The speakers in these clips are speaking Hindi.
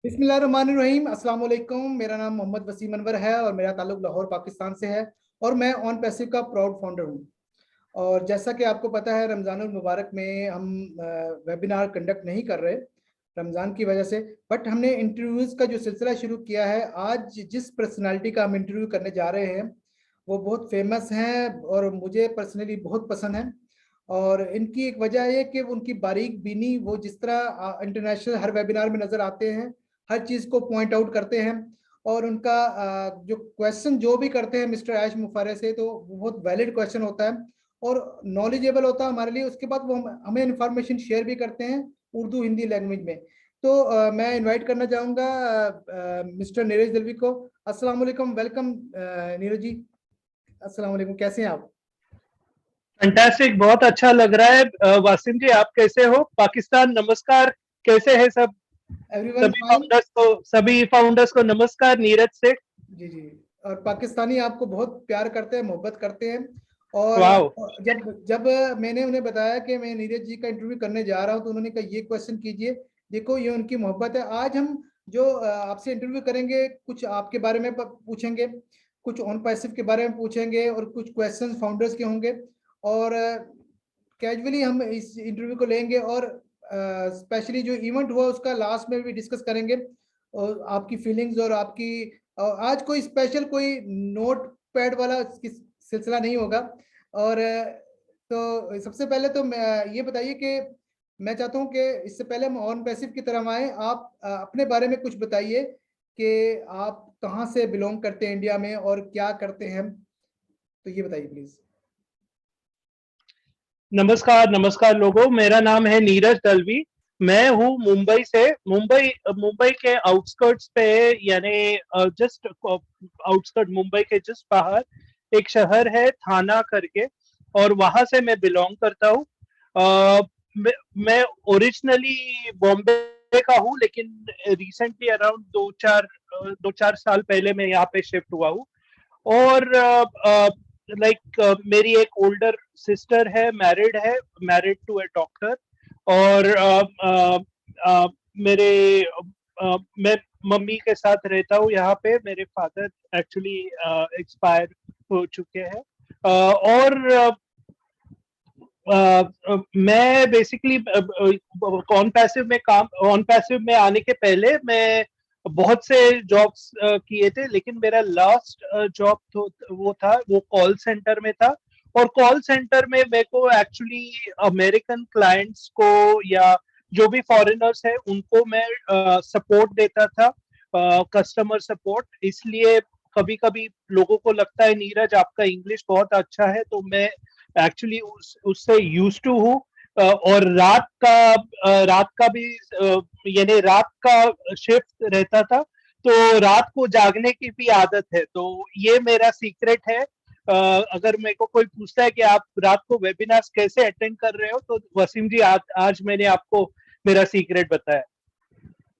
बिस्मिल्लाहिर्रहमानिर्रहीम। अस्सलाम वालेकुम। मेरा नाम मोहम्मद वसीम अनवर है और मेरा ताल्लुक लाहौर पाकिस्तान से है और मैं ऑन पैसिव का प्राउड फाउंडर हूँ। और जैसा कि आपको पता है, रमज़ानुल मुबारक में हम वेबिनार कंडक्ट नहीं कर रहे रमज़ान की वजह से, बट हमने इंटरव्यूज़ का जो सिलसिला शुरू किया है। आज जिस पर्सनालिटी का हम इंटरव्यू करने जा रहे हैं वो बहुत फेमस हैं और मुझे पर्सनली बहुत पसंद है। और इनकी एक वजह है कि उनकी बारीक बीनी, वो जिस तरह इंटरनेशनल हर वेबिनार में नज़र आते हैं, हर चीज़ को पॉइंट आउट करते हैं। और उनका जो क्वेश्चन जो भी करते हैं मिस्टर ऐश मुफारे से, तो बहुत वैलिड क्वेश्चन होता है और नॉलेजेबल होता है हमारे लिए। उसके बाद वो हमें इंफॉर्मेशन शेयर भी करते हैं उर्दू हिंदी लैंग्वेज में। तो मैं इनवाइट करना चाहूँगा मिस्टर नीरज दलवी को। अस्सलाम वालेकुम, वेलकम नीरज जी। अस्सलाम वालेकुम, कैसे हैं आप? फैंटास्टिक, बहुत अच्छा लग रहा है। वासिम जी, आप कैसे हो? पाकिस्तान नमस्कार, कैसे है सब? Everyone fine. सभी फाउंडर्स को नमस्कार नीरज से। जी जी। और पाकिस्तानी आपको बहुत प्यार करते हैं, मोहब्बत करते हैं। और वाओ। जब जब मैंने उन्हें बताया कि मैं नीरज जी का इंटरव्यू करने जा रहा हूं, तो उन्होंने कहा ये क्वेश्चन कीजिए। देखो, ये उनकी मोहब्बत है। आज हम जो आपसे इंटरव्यू करेंगे, कुछ आपके बारे में पूछेंगे, कुछ ऑन पैसिव के बारे में पूछेंगे और कुछ क्वेश्चन फाउंडर्स के होंगे। और कैजुअली हम इस इंटरव्यू को लेंगे और स्पेशली जो इवेंट हुआ उसका लास्ट में भी डिस्कस करेंगे और आपकी फीलिंग्स और आपकी। आज कोई स्पेशल कोई नोट पैड वाला सिलसिला नहीं होगा। और तो सबसे पहले तो ये बताइए कि मैं चाहता हूँ कि इससे पहले हम ऑन पैसिव की तरफ आए, आप अपने बारे में कुछ बताइए कि आप कहाँ से बिलोंग करते हैं इंडिया में और क्या करते हैं, तो ये बताइए प्लीज। नमस्कार नमस्कार लोगों, मेरा नाम है नीरज दलवी। मैं हूँ मुंबई से। मुंबई मुंबई के आउटस्कर्ट्स पे, यानी जस्ट आउटस्कर्ट, मुंबई के जस्ट बाहर एक शहर है थाना करके, और वहां से मैं बिलोंग करता हूँ। मैं ओरिजिनली बॉम्बे का हूँ, लेकिन रिसेंटली अराउंड दो चार साल पहले मैं यहाँ पे शिफ्ट हुआ हूँ। और मेरी एक ओल्डर सिस्टर है, मैरिड टू ए डॉक्टर। और मेरे मैं मम्मी के साथ रहता हूँ यहाँ पे। मेरे फादर एक्चुअली एक्सपायर हो चुके हैं। और मैं बेसिकली ऑन पैसिव में आने के पहले मैं बहुत से जॉब्स किए थे, लेकिन मेरा लास्ट जॉब तो वो कॉल सेंटर में था। और कॉल सेंटर में मेरे को एक्चुअली अमेरिकन क्लाइंट्स को या जो भी फॉरेनर्स है उनको मैं सपोर्ट देता था, कस्टमर सपोर्ट। इसलिए कभी कभी लोगों को लगता है नीरज आपका इंग्लिश बहुत अच्छा है, तो मैं एक्चुअली उससे यूज टू हूँ। और रात का भी, यानी रात का शिफ्ट रहता था, तो रात को जागने की भी आदत है। तो ये मेरा सीक्रेट है। अगर मेरे को कोई पूछता है कि आप रात को वेबिनार्स कैसे अटेंड कर रहे हो, तो वसीम जी आज मैंने आपको मेरा सीक्रेट बताया।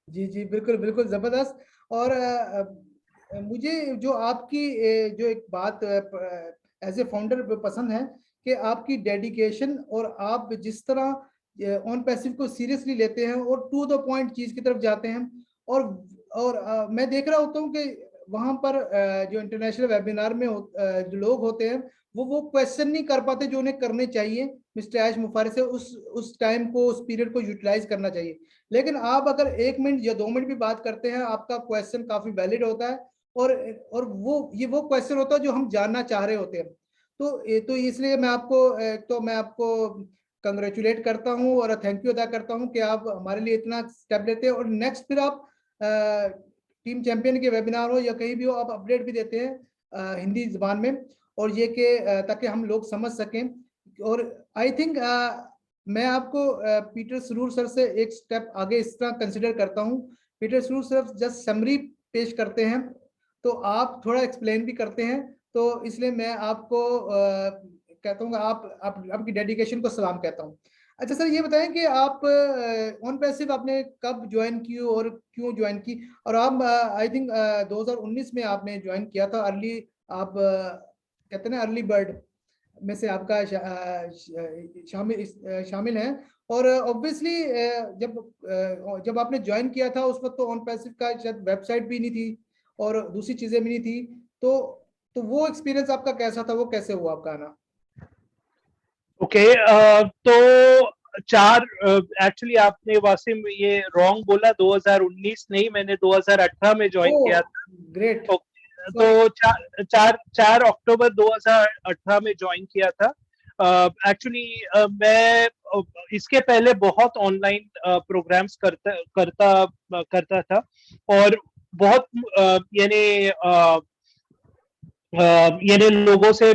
जी जी, बिल्कुल बिल्कुल जबरदस्त। और मुझे जो आपकी जो एक बात एज ए फाउंडर पसंद है कि आपकी डेडिकेशन और आप जिस तरह ऑन पैसिव को सीरियसली लेते हैं और टू द पॉइंट चीज की तरफ जाते हैं। और मैं देख रहा होता हूँ कि वहां पर जो इंटरनेशनल वेबिनार में जो लोग होते हैं वो क्वेश्चन नहीं कर पाते जो उन्हें करने चाहिए। मिस्टर ऐश मुफारे से उस टाइम को, उस पीरियड को यूटिलाइज करना चाहिए। लेकिन आप अगर 1 मिनट या 2 मिनट भी बात करते हैं, आपका क्वेश्चन काफी वैलिड होता है। और वो क्वेश्चन होता है जो हम जानना चाह रहे होते हैं। तो इसलिए मैं आपको कंग्रेचुलेट करता हूं और थैंक यू अदा करता हूं कि आप हमारे लिए इतना स्टेप लेते हैं। और नेक्स्ट फिर आप टीम चैंपियन के वेबिनार हो या कहीं भी हो, आप अपडेट भी देते हैं हिंदी जबान में। और ये कि ताकि हम लोग समझ सकें। और आई थिंक मैं आपको पीटर सरूर सर से एक स्टेप आगे इस तरह कंसिडर करता हूं। पीटर सरूर सर जस्ट समरी पेश करते हैं, तो आप थोड़ा एक्सप्लेन भी करते हैं। तो इसलिए मैं आपको कहता हूँ, आपकी डेडिकेशन को सलाम कहता हूँ। अच्छा सर, ये बताएं कि आप ऑन पैसिव आपने कब ज्वाइन की और क्यों ज्वाइन की? और आप आई थिंक 2019 में आपने ज्वाइन किया था अर्ली। आप कहते हैं ना अर्ली बर्ड में से आपका शामिल है। और ऑब्वियसली जब आपने ज्वाइन किया था उस वक्त तो ऑन पैसिव का शायद वेबसाइट भी नहीं थी और दूसरी चीजें भी नहीं थी, तो वो एक्सपीरियंस आपका कैसा था, वो कैसे हुआ आपका आना? ओके, तो चार एक्चुअली आपने वासिम ये रॉन्ग बोला, 2019 नहीं, मैंने 2018 में ज्वाइन किया ओह था। Great, sorry. तो 4 अक्टूबर 2018 में ज्वाइन किया था। एक्चुअली मैं इसके पहले बहुत ऑनलाइन प्रोग्राम्स करता था, और बहुत यानी लोगों से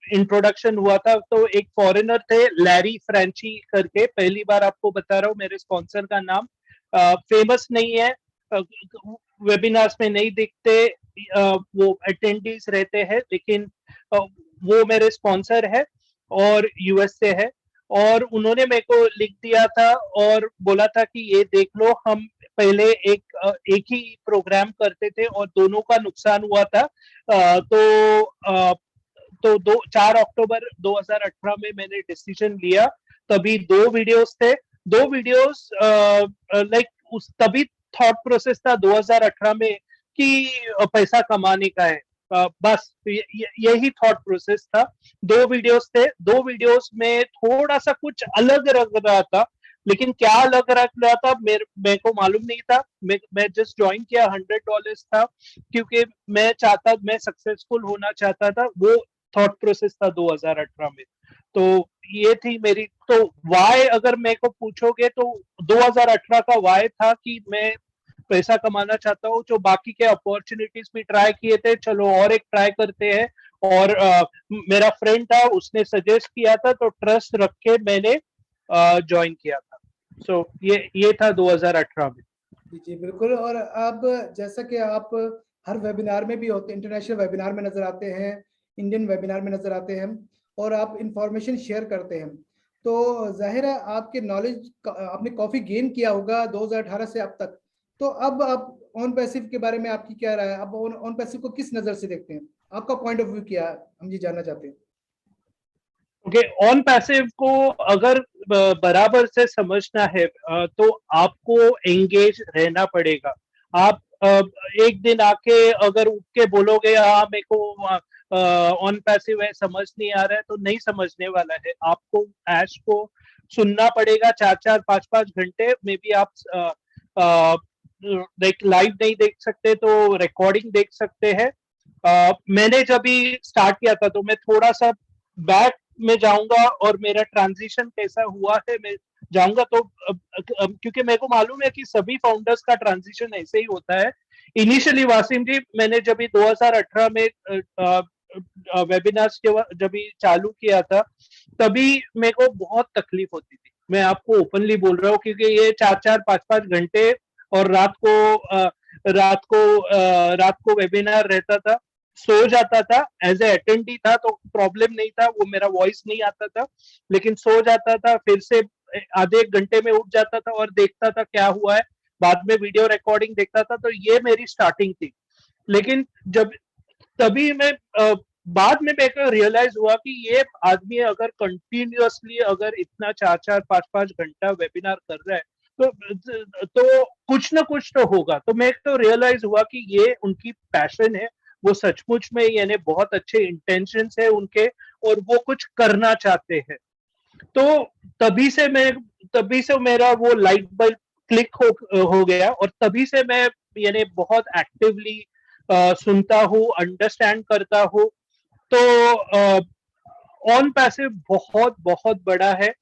इंट्रोडक्शन हुआ था। तो एक फॉरेनर थे, लैरी फ्रेंची करके, पहली बार आपको बता रहा हूँ मेरे स्पॉन्सर का नाम। फेमस नहीं है, वेबिनार्स में नहीं दिखते, वो अटेंडीज रहते हैं, लेकिन वो मेरे स्पॉन्सर है और यूएस से है। और उन्होंने मेरे को लिख दिया था और बोला था कि ये देख लो, हम पहले एक ही प्रोग्राम करते थे और दोनों का नुकसान हुआ था। तो 4 अक्टूबर 2018 में मैंने डिसीजन लिया। तभी 2 वीडियोस थे, 2 वीडियोस लाइक उस तभी थॉट प्रोसेस था 2018 में कि पैसा कमाने का है, बस यही थॉट प्रोसेस था। 2 वीडियोस थे, 2 वीडियोस में थोड़ा सा कुछ अलग लग रहा था, लेकिन क्या अलग रहा था मेरे को मालूम नहीं था। मैं जस्ट ज्वाइन किया, $100 था, क्योंकि मैं सक्सेसफुल होना चाहता था। वो थॉट प्रोसेस था 2018 में। तो ये थी मेरी, तो वाई अगर मेरे को पूछोगे तो 2018 का वाई था कि मैं पैसा कमाना चाहता हूँ। जो बाकी के अपॉर्चुनिटीज भी ट्राई किए थे, चलो और एक ट्राई करते हैं। और मेरा फ्रेंड था, उसने सजेस्ट किया था, तो ट्रस्ट रख के मैंने ज्वाइन किया था। सो ये था 2018 में। जी जी बिल्कुल। और अब जैसा कि आप हर वेबिनार में भी होते, इंटरनेशनल वेबिनार में नजर आते हैं, इंडियन वेबिनार में नजर आते हैं, और आप इंफॉर्मेशन शेयर करते हैं, तो जाहिर है आपके नॉलेज आपने काफी गेन किया होगा 2018 से अब तक। तो अब आप ऑन पैसिव के बारे में आपकी क्या राय है? अब ऑन पैसिव को किस नजर से देखते हैं? आपका पॉइंट ऑफ व्यू क्या है, हम ये जानना चाहते हैं। ओके, ऑन पैसिव को अगर बराबर से समझना है, तो आपको एंगेज रहना पड़ेगा। आप एक दिन आके अगर उठ के बोलोगे हाँ मेरे को ऑन पैसिव है, समझ नहीं आ रहा है, तो नहीं समझने वाला है। आपको ऐश को सुनना पड़ेगा 4-4 5-5 घंटे में भी। आप लाइक लाइव नहीं देख सकते तो रिकॉर्डिंग देख सकते हैं। मैंने जब भी स्टार्ट किया था तो मैं थोड़ा सा बैक में जाऊंगा और मेरा ट्रांजिशन कैसा हुआ है मैं जाऊंगा। तो क्योंकि मेरे को मालूम है कि सभी फाउंडर्स का ट्रांजिशन ऐसे ही होता है। इनिशियली वासिम जी, मैंने जब 2018 में वेबिनार्स जब भी चालू किया था, तभी मेरे को बहुत तकलीफ होती थी। मैं आपको ओपनली बोल रहा हूँ, क्योंकि ये 4-4 5-5 घंटे, और रात को वेबिनार रहता था। सो जाता था, एज ए अटेंडी था तो प्रॉब्लम नहीं था, वो मेरा वॉइस नहीं आता था, लेकिन सो जाता था, फिर से आधे एक घंटे में उठ जाता था और देखता था क्या हुआ है, बाद में वीडियो रिकॉर्डिंग देखता था। तो ये मेरी स्टार्टिंग थी। लेकिन जब तभी मैं बाद में मेरे को रियलाइज हुआ कि ये आदमी अगर कंटिन्यूअसली अगर इतना 4-4 5-5 घंटा वेबिनार कर रहा है, तो कुछ ना कुछ तो होगा। तो मैं तो रियलाइज हुआ कि ये उनकी पैशन है, वो सचमुच में यानी बहुत अच्छे इंटेंशंस है उनके, और वो कुछ करना चाहते हैं। तो तभी से मेरा वो लाइट बल्ब क्लिक हो गया, और तभी से मैं यानी बहुत एक्टिवली सुनता हूँ, अंडरस्टैंड करता हूँ। तो ऑन पैसिव बहुत बहुत बड़ा है।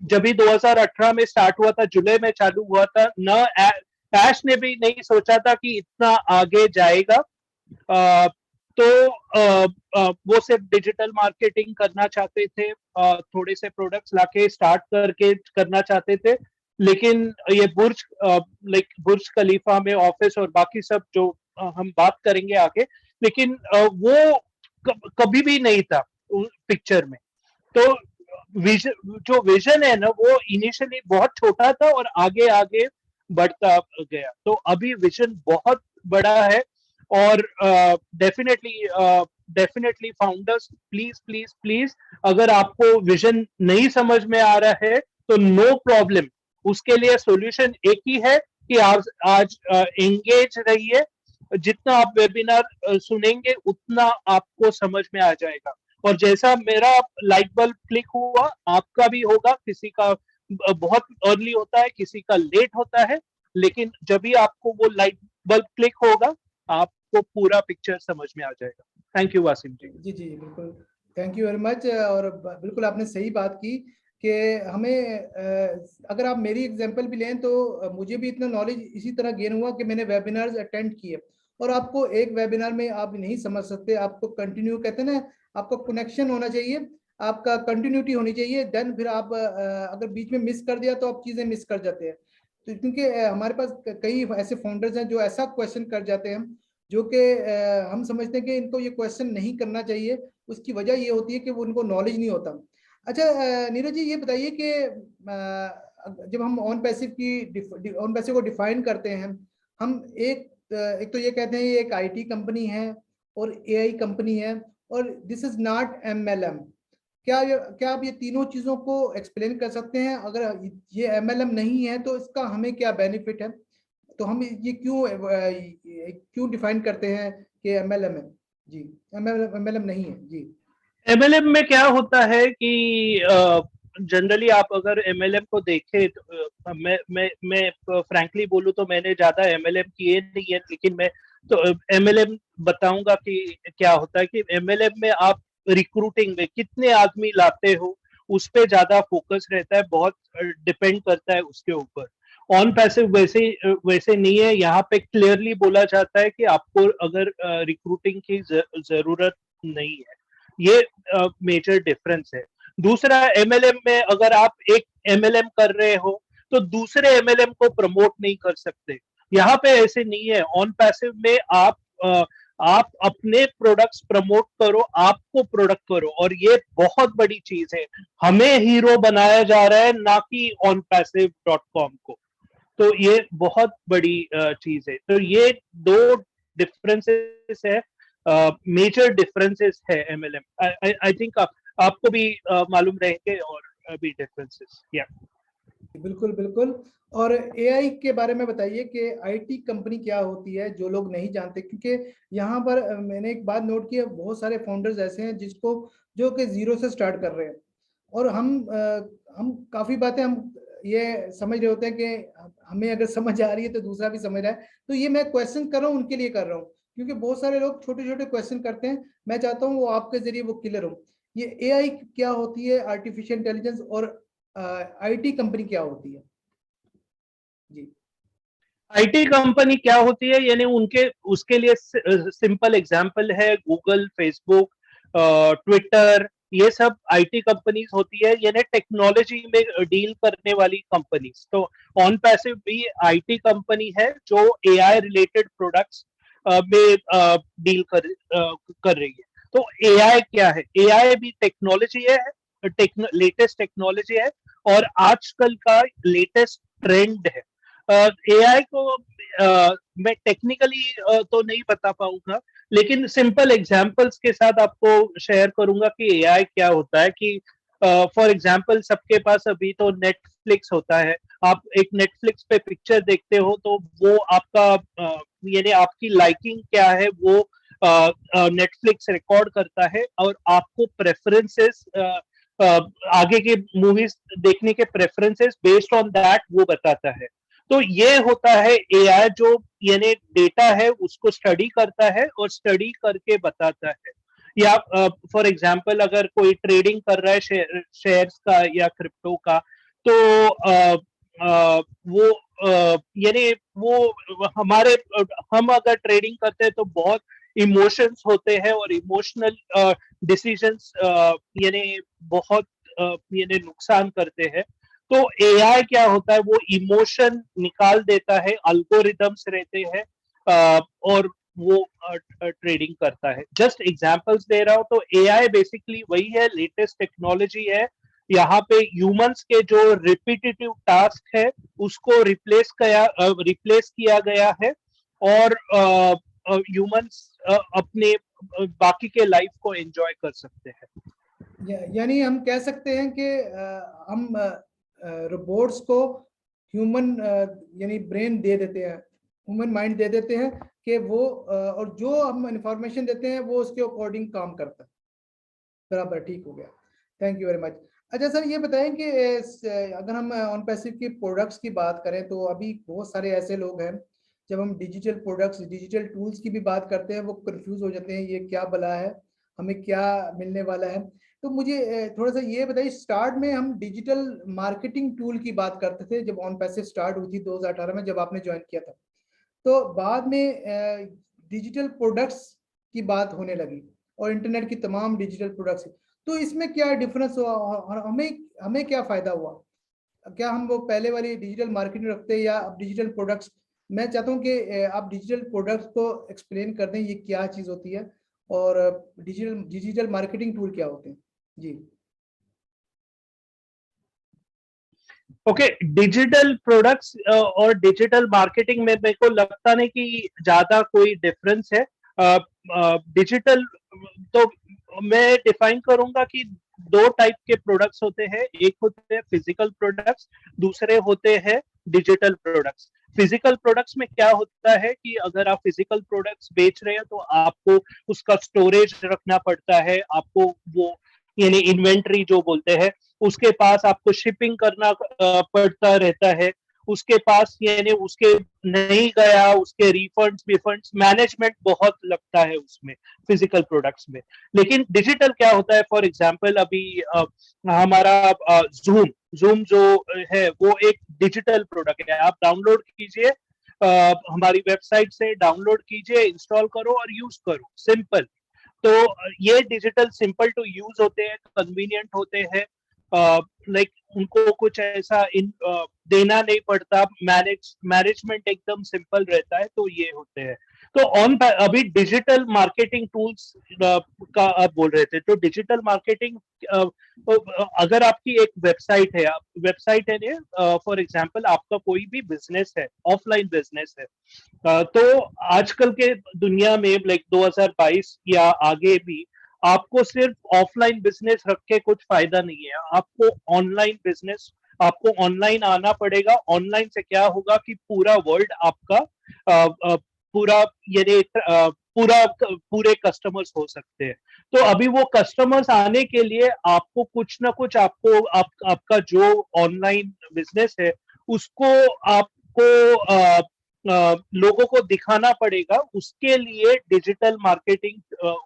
जब भी 2018 में स्टार्ट हुआ था, जुलाई में चालू हुआ था न, ऐश ने भी नहीं सोचा था कि इतना आगे जाएगा। तो वो सिर्फ डिजिटल मार्केटिंग करना चाहते थे, थोड़े से प्रोडक्ट्स लाके स्टार्ट करके करना चाहते थे। लेकिन ये बुर्ज खलीफा में ऑफिस और बाकी सब जो हम बात करेंगे आगे, लेकिन वो कभी भी नहीं था पिक्चर में। तो जो विजन है ना, वो इनिशियली बहुत छोटा था और आगे आगे बढ़ता गया। तो अभी विजन बहुत बड़ा है, और definitely definitely founders, please please please, अगर आपको विजन नहीं समझ में आ रहा है तो नो प्रॉब्लम, उसके लिए सॉल्यूशन एक ही है कि आप आज एंगेज रहिए, जितना आप वेबिनार सुनेंगे उतना आपको समझ में आ जाएगा। और जैसा मेरा लाइट बल्ब क्लिक हुआ, आपका भी होगा, किसी का बहुत अर्ली होता है, किसी का लेट होता है, लेकिन जब भी आपको वो लाइट बल्ब क्लिक होगा आपको पूरा पिक्चर समझ में आ जाएगा। थैंक यू वासिम जी। जी जी बिल्कुल, थैंक यू वेरी मच। और बिल्कुल आपने सही बात की कि हमें अगर आप मेरी एग्जांपल भी लें तो मुझे भी इतना नॉलेज इसी तरह गेन हुआ कि मैंने वेबिनार्स अटेंड किए, और आपको एक वेबिनार में आप नहीं समझ सकते, आपको कंटिन्यू, कहते हैं ना, आपका कनेक्शन होना चाहिए, आपका कंटिन्यूटी होनी चाहिए, देन फिर आप अगर बीच में मिस कर दिया तो आप चीजें मिस कर जाते हैं। तो क्योंकि हमारे पास कई ऐसे फाउंडर्स हैं जो ऐसा क्वेश्चन कर जाते हैं जो कि हम समझते हैं कि इनको ये क्वेश्चन नहीं करना चाहिए, उसकी वजह ये होती है कि वो उनको नॉलेज नहीं होता। अच्छा नीरज जी, ये बताइए कि जब हम ऑन पैसिव की ऑन पैसिव को डिफाइन करते हैं, हम एक तो ये कहते हैं ये एक आईटी कंपनी है और एआई कंपनी है और दिस इज नॉट एमएलएम। क्या आप ये तीनों चीजों को एक्सप्लेन कर सकते हैं? अगर ये एमएलएम नहीं है तो इसका हमें क्या बेनिफिट है, तो हम ये क्यों डिफाइन करते हैं कि एमएलएम है? जी, एमएलएम नहीं है जी। एमएलएम में क्या होता है कि जनरली आप अगर एमएलएम को देखें तो मैं फ्रैंकली बोलूं तो मैंने ज्यादा एमएलएम किए नहीं है, लेकिन मैं तो एमएलएम बताऊंगा कि क्या होता है। कि एमएलएम में आप रिक्रूटिंग में कितने आदमी लाते हो उस पे ज्यादा फोकस रहता है, बहुत डिपेंड करता है उसके ऊपर। ऑन पैसिव वैसे नहीं है, यहाँ पे क्लियरली बोला जाता है कि आपको अगर रिक्रूटिंग की जरूरत नहीं है। ये मेजर डिफरेंस है। दूसरा, एमएलएम में अगर आप एक एमएलएम कर रहे हो तो दूसरे एमएलएम को प्रमोट नहीं कर सकते। यहाँ पे ऐसे नहीं है। ऑन पैसिव में आप अपने प्रोडक्ट्स प्रमोट करो, आपको प्रोडक्ट करो, और ये बहुत बड़ी चीज है। हमें हीरो बनाया जा रहा है, ना कि onpassive.com को। तो ये बहुत बड़ी चीज है। तो ये दो डिफरेंसेस है, मेजर डिफरेंसेस है एमएलएम। आई थिंक आपको भी मालूम रहेंगे और भी डिफरेंसेस। या बिल्कुल बिल्कुल। और एआई के बारे में बताइए कि आईटी कंपनी क्या होती है, जो लोग नहीं जानते, क्योंकि यहाँ पर मैंने एक बात नोट की है, बहुत सारे फाउंडर्स ऐसे हैं जिसको जो कि जीरो से स्टार्ट कर रहे हैं, और हम काफी बातें हम ये समझ रहे होते हैं कि हमें अगर समझ आ रही है तो दूसरा भी समझ रहा है। तो ये मैं क्वेश्चन कर रहा हूँ उनके लिए कर रहा हूँ, क्योंकि बहुत सारे लोग छोटे छोटे क्वेश्चन करते हैं, मैं चाहता हूँ वो आपके जरिए वो क्लियर हो। ये एआई क्या होती है, आर्टिफिशियल इंटेलिजेंस, और आईटी कंपनी क्या होती है? जी आईटी कंपनी क्या होती है, यानी उनके उसके लिए सिंपल एग्जांपल है गूगल, फेसबुक, ट्विटर, ये सब आईटी कंपनीज होती है, यानी टेक्नोलॉजी में डील करने वाली कंपनीज। तो ऑन पैसिव भी आईटी कंपनी है जो एआई रिलेटेड प्रोडक्ट्स में डील कर रही है। तो एआई क्या है? एआई भी टेक्नोलॉजी है, लेटेस्ट टेक्नोलॉजी है, और आजकल का लेटेस्ट ट्रेंड है। एआई को मैं टेक्निकली तो नहीं बता पाऊंगा, लेकिन सिंपल एग्जांपल्स के साथ आपको शेयर करूंगा कि एआई क्या होता है। कि फॉर एग्जांपल सबके पास अभी तो नेटफ्लिक्स होता है। आप एक नेटफ्लिक्स पे पिक्चर देखते हो तो वो आपका यानी आपकी लाइकिंग क्या है वो नेटफ्लिक्स रिकॉर्ड करता है, और आपको प्रेफरेंसेस आगे के मूवीज देखने के प्रेफरेंसेस बेस्ड ऑन दैट वो बताता है। तो ये होता है एआई, जो यानी डेटा है उसको स्टडी करता है और स्टडी करके बताता है। या फॉर एग्जांपल अगर कोई ट्रेडिंग कर रहा है शेयर्स का या क्रिप्टो का, तो वो यानी वो हम अगर ट्रेडिंग करते हैं तो बहुत इमोशंस होते हैं, और इमोशनल डिसीजंस यानी बहुत यानी नुकसान करते हैं। तो एआई क्या होता है, वो इमोशन निकाल देता है, अल्गोरिदम्स रहते हैं, और वो ट्रेडिंग करता है। जस्ट एग्जांपल्स दे रहा हूं। तो एआई बेसिकली वही है, लेटेस्ट टेक्नोलॉजी है। यहाँ पे ह्यूमंस के जो रिपीटेटिव टास्क है उसको रिप्लेस किया गया है, और ह्यूमंस अपने बाकी के लाइफ को एंजॉय कर सकते हैं। यानी हम कह सकते हैं कि हम रोबोट्स को ह्यूमन यानी ब्रेन दे देते हैं, ह्यूमन माइंड दे देते हैं कि वो और जो हम इंफॉर्मेशन देते हैं वो उसके अकॉर्डिंग काम करता है। बराबर, ठीक हो गया। Thank you very much. अच्छा सर, ये बताएं कि अगर हम ऑन पैसिव की प्रोडक्ट्स की बात करें तो अभी बहुत सारे ऐसे लोग हैं, जब हम डिजिटल प्रोडक्ट्स, डिजिटल टूल्स की भी बात करते हैं, वो कंफ्यूज हो जाते हैं, ये क्या भला है, हमें क्या मिलने वाला है। तो मुझे थोड़ा सा ये बताइए, स्टार्ट में हम डिजिटल मार्केटिंग टूल की बात करते थे जब ऑन पैसिव स्टार्ट हुई थी 2018 में, जब आपने ज्वाइन किया था। तो बाद में डिजिटल प्रोडक्ट्स की बात होने लगी और इंटरनेट की तमाम डिजिटल प्रोडक्ट्स। तो इसमें क्या डिफरेंस हुआ और हमें हमें क्या फायदा हुआ? क्या हम वो पहले वाली डिजिटल मार्केटिंग रखते हैं या अब डिजिटल प्रोडक्ट्स? मैं चाहता हूँ कि आप डिजिटल प्रोडक्ट्स को एक्सप्लेन कर दें, ये क्या चीज़ होती है और डिजिटल डिजिटल मार्केटिंग टूल क्या होते हैं। जी ओके, डिजिटल प्रोडक्ट्स और डिजिटल मार्केटिंग में मेरे को लगता नहीं कि ज्यादा कोई डिफरेंस है। डिजिटल तो मैं डिफाइन करूंगा कि दो टाइप के प्रोडक्ट्स होते हैं, एक होते हैं फिजिकल प्रोडक्ट्स, दूसरे होते हैं डिजिटल प्रोडक्ट्स। फिजिकल प्रोडक्ट्स में क्या होता है कि अगर आप फिजिकल प्रोडक्ट्स बेच रहे हैं तो आपको उसका स्टोरेज रखना पड़ता है, आपको वो यानी इन्वेंट्री जो बोलते हैं, उसके पास आपको शिपिंग करना पड़ता रहता है, उसके पास यानी उसके नहीं गया उसके रिफंड्स विफंड्स मैनेजमेंट बहुत लगता है उसमें फिजिकल प्रोडक्ट्स में। लेकिन डिजिटल क्या होता है, फॉर एग्जांपल अभी हमारा जूम जूम जो है वो एक डिजिटल प्रोडक्ट है। आप डाउनलोड कीजिए, हमारी वेबसाइट से डाउनलोड कीजिए, इंस्टॉल करो और यूज करो, सिंपल। तो ये डिजिटल सिंपल टू यूज होते हैं, कन्वीनियंट होते हैं, लाइक उनको कुछ ऐसा देना नहीं पड़ता, मैनेजमेंट एकदम सिंपल रहता है, तो ये होते हैं। तो अभी डिजिटल मार्केटिंग टूल्स का आप बोल रहे थे, तो डिजिटल मार्केटिंग अगर आपकी एक वेबसाइट है, आप वेबसाइट है फॉर एग्जांपल आपका कोई भी बिजनेस है, ऑफलाइन बिजनेस है, तो आजकल के दुनिया में लाइक 2022 या आगे भी आपको सिर्फ ऑफलाइन बिजनेस रख के कुछ फायदा नहीं है, आपको ऑनलाइन बिजनेस, आपको ऑनलाइन आना पड़ेगा। ऑनलाइन से क्या होगा कि पूरा वर्ल्ड आपका पूरा यानी पूरे कस्टमर्स हो सकते हैं। तो अभी वो कस्टमर्स आने के लिए आपको कुछ ना कुछ आपका जो ऑनलाइन बिजनेस है उसको आपको लोगों को दिखाना पड़ेगा, उसके लिए डिजिटल मार्केटिंग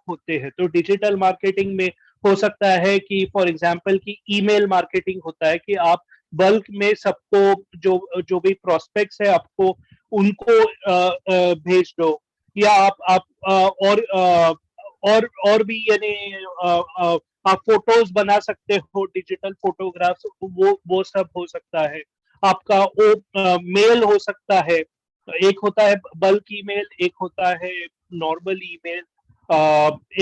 होते हैं। तो डिजिटल मार्केटिंग में हो सकता है कि फॉर एग्जांपल कि ईमेल मार्केटिंग होता है कि आप बल्क में सबको जो जो भी प्रोस्पेक्ट्स है आपको उनको भेज दो, या आप और भी यानी आप फोटोज बना सकते हो, डिजिटल फोटोग्राफ्स, वो सब हो सकता है। आपका वो मेल हो सकता है, एक होता है बल्क ईमेल, एक होता है नॉर्मल ईमेल,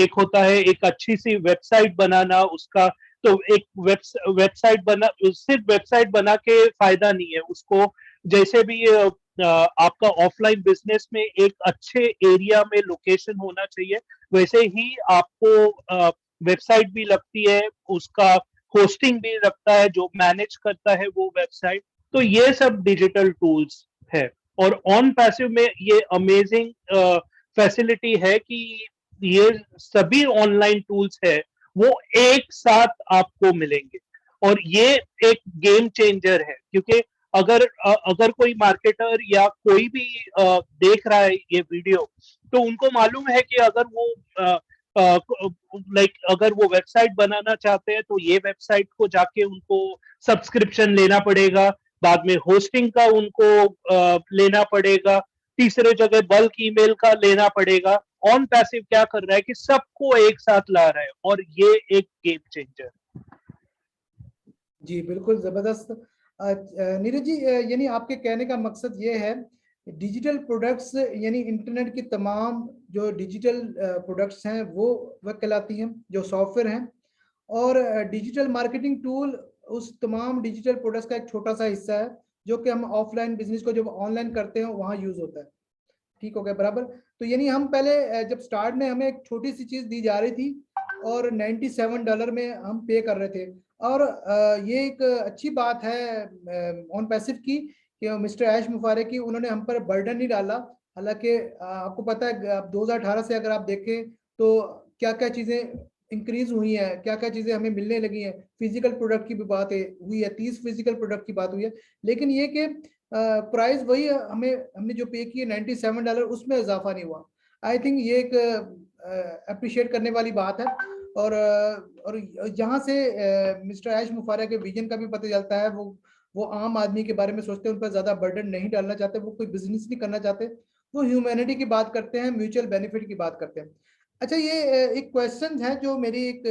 एक होता है एक अच्छी सी वेबसाइट बनाना उसका। तो एक वेबसाइट बना, सिर्फ वेबसाइट बना के फायदा नहीं है उसको, जैसे भी आपका ऑफलाइन बिजनेस में एक अच्छे एरिया में लोकेशन होना चाहिए, वैसे ही आपको वेबसाइट भी लगती है, उसका होस्टिंग भी लगता है, जो मैनेज करता है वो वेबसाइट। तो ये सब डिजिटल टूल्स है। और ऑन पैसिव में ये अमेजिंग फैसिलिटी है कि ये सभी ऑनलाइन टूल्स है वो एक साथ आपको मिलेंगे, और ये एक गेम चेंजर है। क्योंकि अगर कोई मार्केटर या कोई भी देख रहा है ये वीडियो, तो उनको मालूम है कि अगर वो अगर वो वेबसाइट बनाना चाहते हैं तो ये वेबसाइट को जाके उनको सब्सक्रिप्शन लेना पड़ेगा, बाद में होस्टिंग का उनको लेना पड़ेगा, तीसरे जगह बल्क ईमेल का लेना पड़ेगा। ऑन पैसिव क्या कर रहा है कि सबको एक साथ ला रहा है, और ये एक गेम चेंजर। जी बिल्कुल जबरदस्त। नीरज जी, यानी आपके कहने का मकसद ये है, डिजिटल प्रोडक्ट्स यानी इंटरनेट की तमाम जो डिजिटल प्रोडक्ट्स हैं वह कहलाती हैं, जो सॉफ्टवेयर हैं, और डिजिटल मार्केटिंग टूल उस तमाम डिजिटल प्रोडक्ट्स का एक छोटा सा हिस्सा है, जो कि हम ऑफलाइन बिजनेस को जब ऑनलाइन करते हैं वहाँ यूज होता है। ठीक हो गया बराबर। तो यानी हम पहले जब स्टार्ट में हमें एक छोटी सी चीज दी जा रही थी और $97 में हम पे कर रहे थे। और ये एक अच्छी बात है ऑन पैसिव की कि मिस्टर ऐश मुफारे की, उन्होंने हम पर बर्डन नहीं डाला। हालांकि आपको पता है, आप 2018 से अगर आप देखें तो क्या क्या चीजें इंक्रीज हुई है, क्या क्या चीजें हमें मिलने लगी हैं। फिजिकल प्रोडक्ट की भी बात हुई है, 30 फिजिकल प्रोडक्ट की बात हुई है, लेकिन ये कि प्राइस वही हमें हमने जो पे किए $97, उसमें इजाफा नहीं हुआ। आई थिंक ये एक अप्रिशिएट करने वाली बात है। और यहाँ से मिस्टर ऐश मुफारा के विजन का भी पता चलता है। वो आम आदमी के बारे में सोचते हैं, उन पर ज्यादा बर्डन नहीं डालना चाहते, वो कोई बिजनेस नहीं करना चाहते, वो ह्यूमैनिटी की बात करते हैं, म्यूचुअल बेनिफिट की बात करते हैं। अच्छा, ये एक क्वेश्चन है जो मेरी एक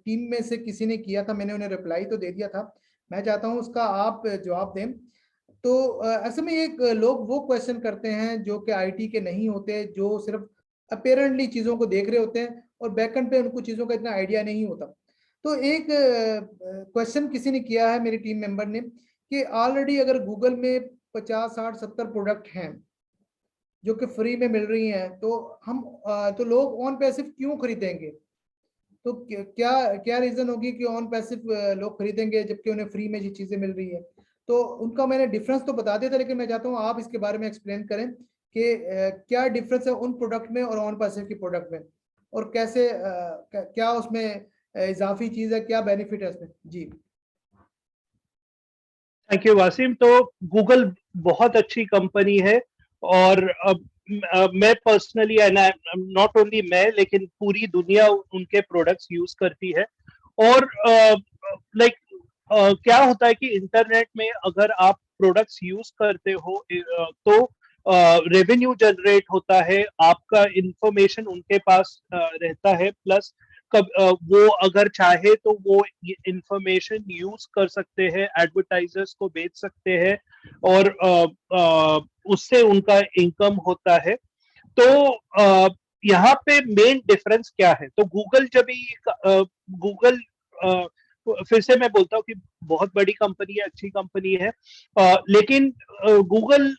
टीम में से किसी ने किया था, मैंने उन्हें रिप्लाई तो दे दिया था, मैं चाहता हूँ उसका आप जवाब दें। तो ऐसे में एक लोग वो क्वेश्चन करते हैं जो कि आईटी के नहीं होते, जो सिर्फ अपेरेंटली चीजों को देख रहे होते हैं और बैकएंड पे उनको चीजों का इतना आइडिया नहीं होता। तो एक क्वेश्चन किसी ने किया है मेरी टीम मेंबर ने कि ऑलरेडी अगर गूगल में 50 60 70 प्रोडक्ट हैं जो कि फ्री में मिल रही हैं, तो हम तो लोग ऑन पैसिव क्यों खरीदेंगे? तो क्या क्या रीजन होगी कि ऑन पैसिव लोग खरीदेंगे जबकि उन्हें फ्री में ये चीजें मिल रही है? तो उनका मैंने डिफरेंस तो बता दिया था, लेकिन मैं चाहता हूँ आप इसके बारे में एक्सप्लेन करें कि क्या डिफरेंस है उन प्रोडक्ट में और ऑन पैसिव की प्रोडक्ट में, और कैसे क्या उसमें इजाफी चीज है, क्या बेनिफिट है उसमें? जी थैंक यू वासिम। तो गूगल बहुत अच्छी कंपनी है, और मैं पर्सनली, नॉट ओनली मैं, लेकिन पूरी दुनिया उनके प्रोडक्ट्स यूज करती है। और लाइक क्या होता है कि इंटरनेट में अगर आप प्रोडक्ट्स यूज करते हो तो रेवेन्यू जनरेट होता है, आपका इंफॉर्मेशन उनके पास रहता है, प्लस वो अगर चाहे तो वो इंफॉर्मेशन यूज कर सकते हैं, एडवर्टाइजर्स को बेच सकते हैं, और उससे उनका इनकम होता है। तो यहाँ पे मेन डिफरेंस क्या है? तो गूगल जब गूगल, फिर से मैं बोलता हूँ कि बहुत बड़ी कंपनी है, अच्छी कंपनी है, लेकिन गूगल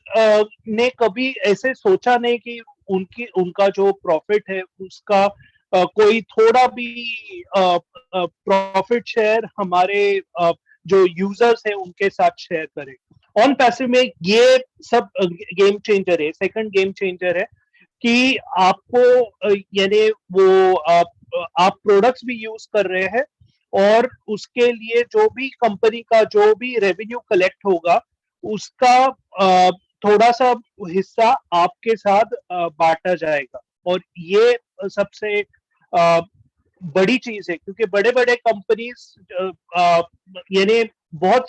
ने कभी ऐसे सोचा नहीं कि उनका जो प्रॉफिट है उसका कोई थोड़ा भी प्रॉफिट शेयर हमारे जो यूजर्स है उनके साथ शेयर करे। ऑन पैसिव में ये सब गेम चेंजर है, सेकंड गेम चेंजर है कि आपको यानी वो आप प्रोडक्ट्स भी यूज कर रहे हैं, और उसके लिए जो भी कंपनी का जो भी रेवेन्यू कलेक्ट होगा उसका थोड़ा सा हिस्सा आपके साथ बांटा जाएगा। और ये सबसे बड़ी चीज है, क्योंकि बड़े बड़े कंपनीज यानी बहुत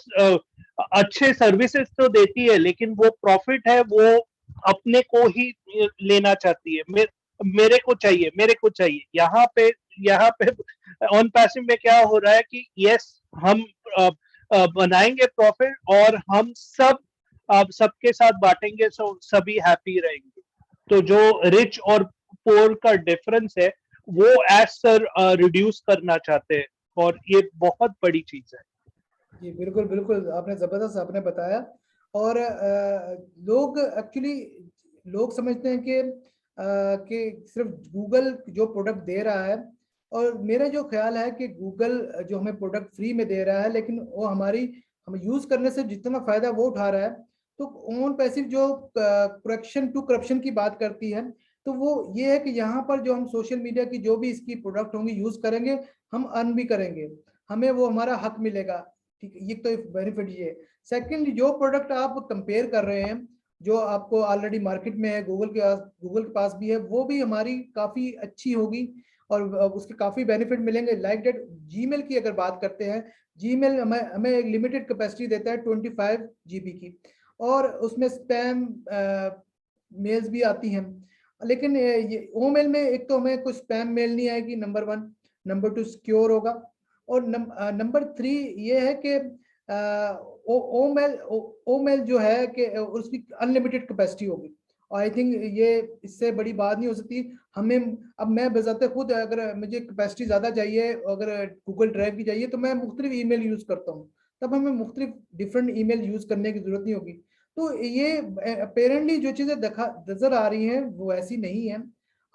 अच्छे सर्विसेज तो देती है, लेकिन वो प्रॉफिट है वो अपने को ही लेना चाहती है। मेरे को चाहिए, मेरे को चाहिए। यहाँ पे ऑन पैसिव में क्या हो रहा है कि यस, हम बनाएंगे प्रॉफिट और हम सबके साथ बांटेंगे, सो सभी हैप्पी रहेंगे। तो जो रिच और पोर का डिफरेंस है वो एज सर रिड्यूस करना चाहते हैं, और ये बहुत बड़ी चीज है। जी बिल्कुल बिल्कुल, आपने जबरदस्त आपने बताया। और लोग एक्चुअली लोग समझते हैं कि सिर्फ गूगल जो प्रोडक्ट दे रहा है, और मेरा जो ख्याल है कि गूगल जो हमें प्रोडक्ट फ्री में दे रहा है, लेकिन वो हम यूज करने से जितना फायदा वो उठा रहा है। तो ऑन पैसिव जो करेक्शन टू करप्शन की बात करती है, तो वो ये है कि यहाँ पर जो हम सोशल मीडिया की जो भी इसकी प्रोडक्ट होंगी यूज करेंगे, हम अर्न भी करेंगे, हमें वो हमारा हक मिलेगा। ठीक है, ये तो बेनिफिट ये। सेकंड, जो प्रोडक्ट आप कंपेयर कर रहे हैं, जो आपको ऑलरेडी मार्केट में है, गूगल के पास भी है, वो भी हमारी काफी अच्छी होगी और उसके काफी बेनिफिट मिलेंगे। लाइक डेट जीमेल की अगर बात करते हैं, जीमेल हमें एक लिमिटेड कैपेसिटी देता है 25 GB की, और उसमें स्पैम मेल्स भी आती हैं। लेकिन ये ओ मेल में एक तो हमें कुछ स्पैम मेल नहीं आएगी, number one. Number two, secure होगा। और नंबर थ्री ये है कि ओ मेल जो है कि उसकी अनलिमिटेड कैपेसिटी होगी। और आई थिंक ये इससे बड़ी बात नहीं हो सकती हमें। अब मैं बजाते खुद अगर मुझे कैपेसिटी ज़्यादा चाहिए, अगर गूगल ड्राइव की चाहिए, तो मैं मुख्तलिफ ईमेल यूज़ करता हूँ, तब हमें मुख्तलिफ डिफरेंट ईमेल यूज़ करने की ज़रूरत नहीं होगी। तो ये अपेरेंटली जो चीजें नजर आ रही हैं वो ऐसी नहीं है।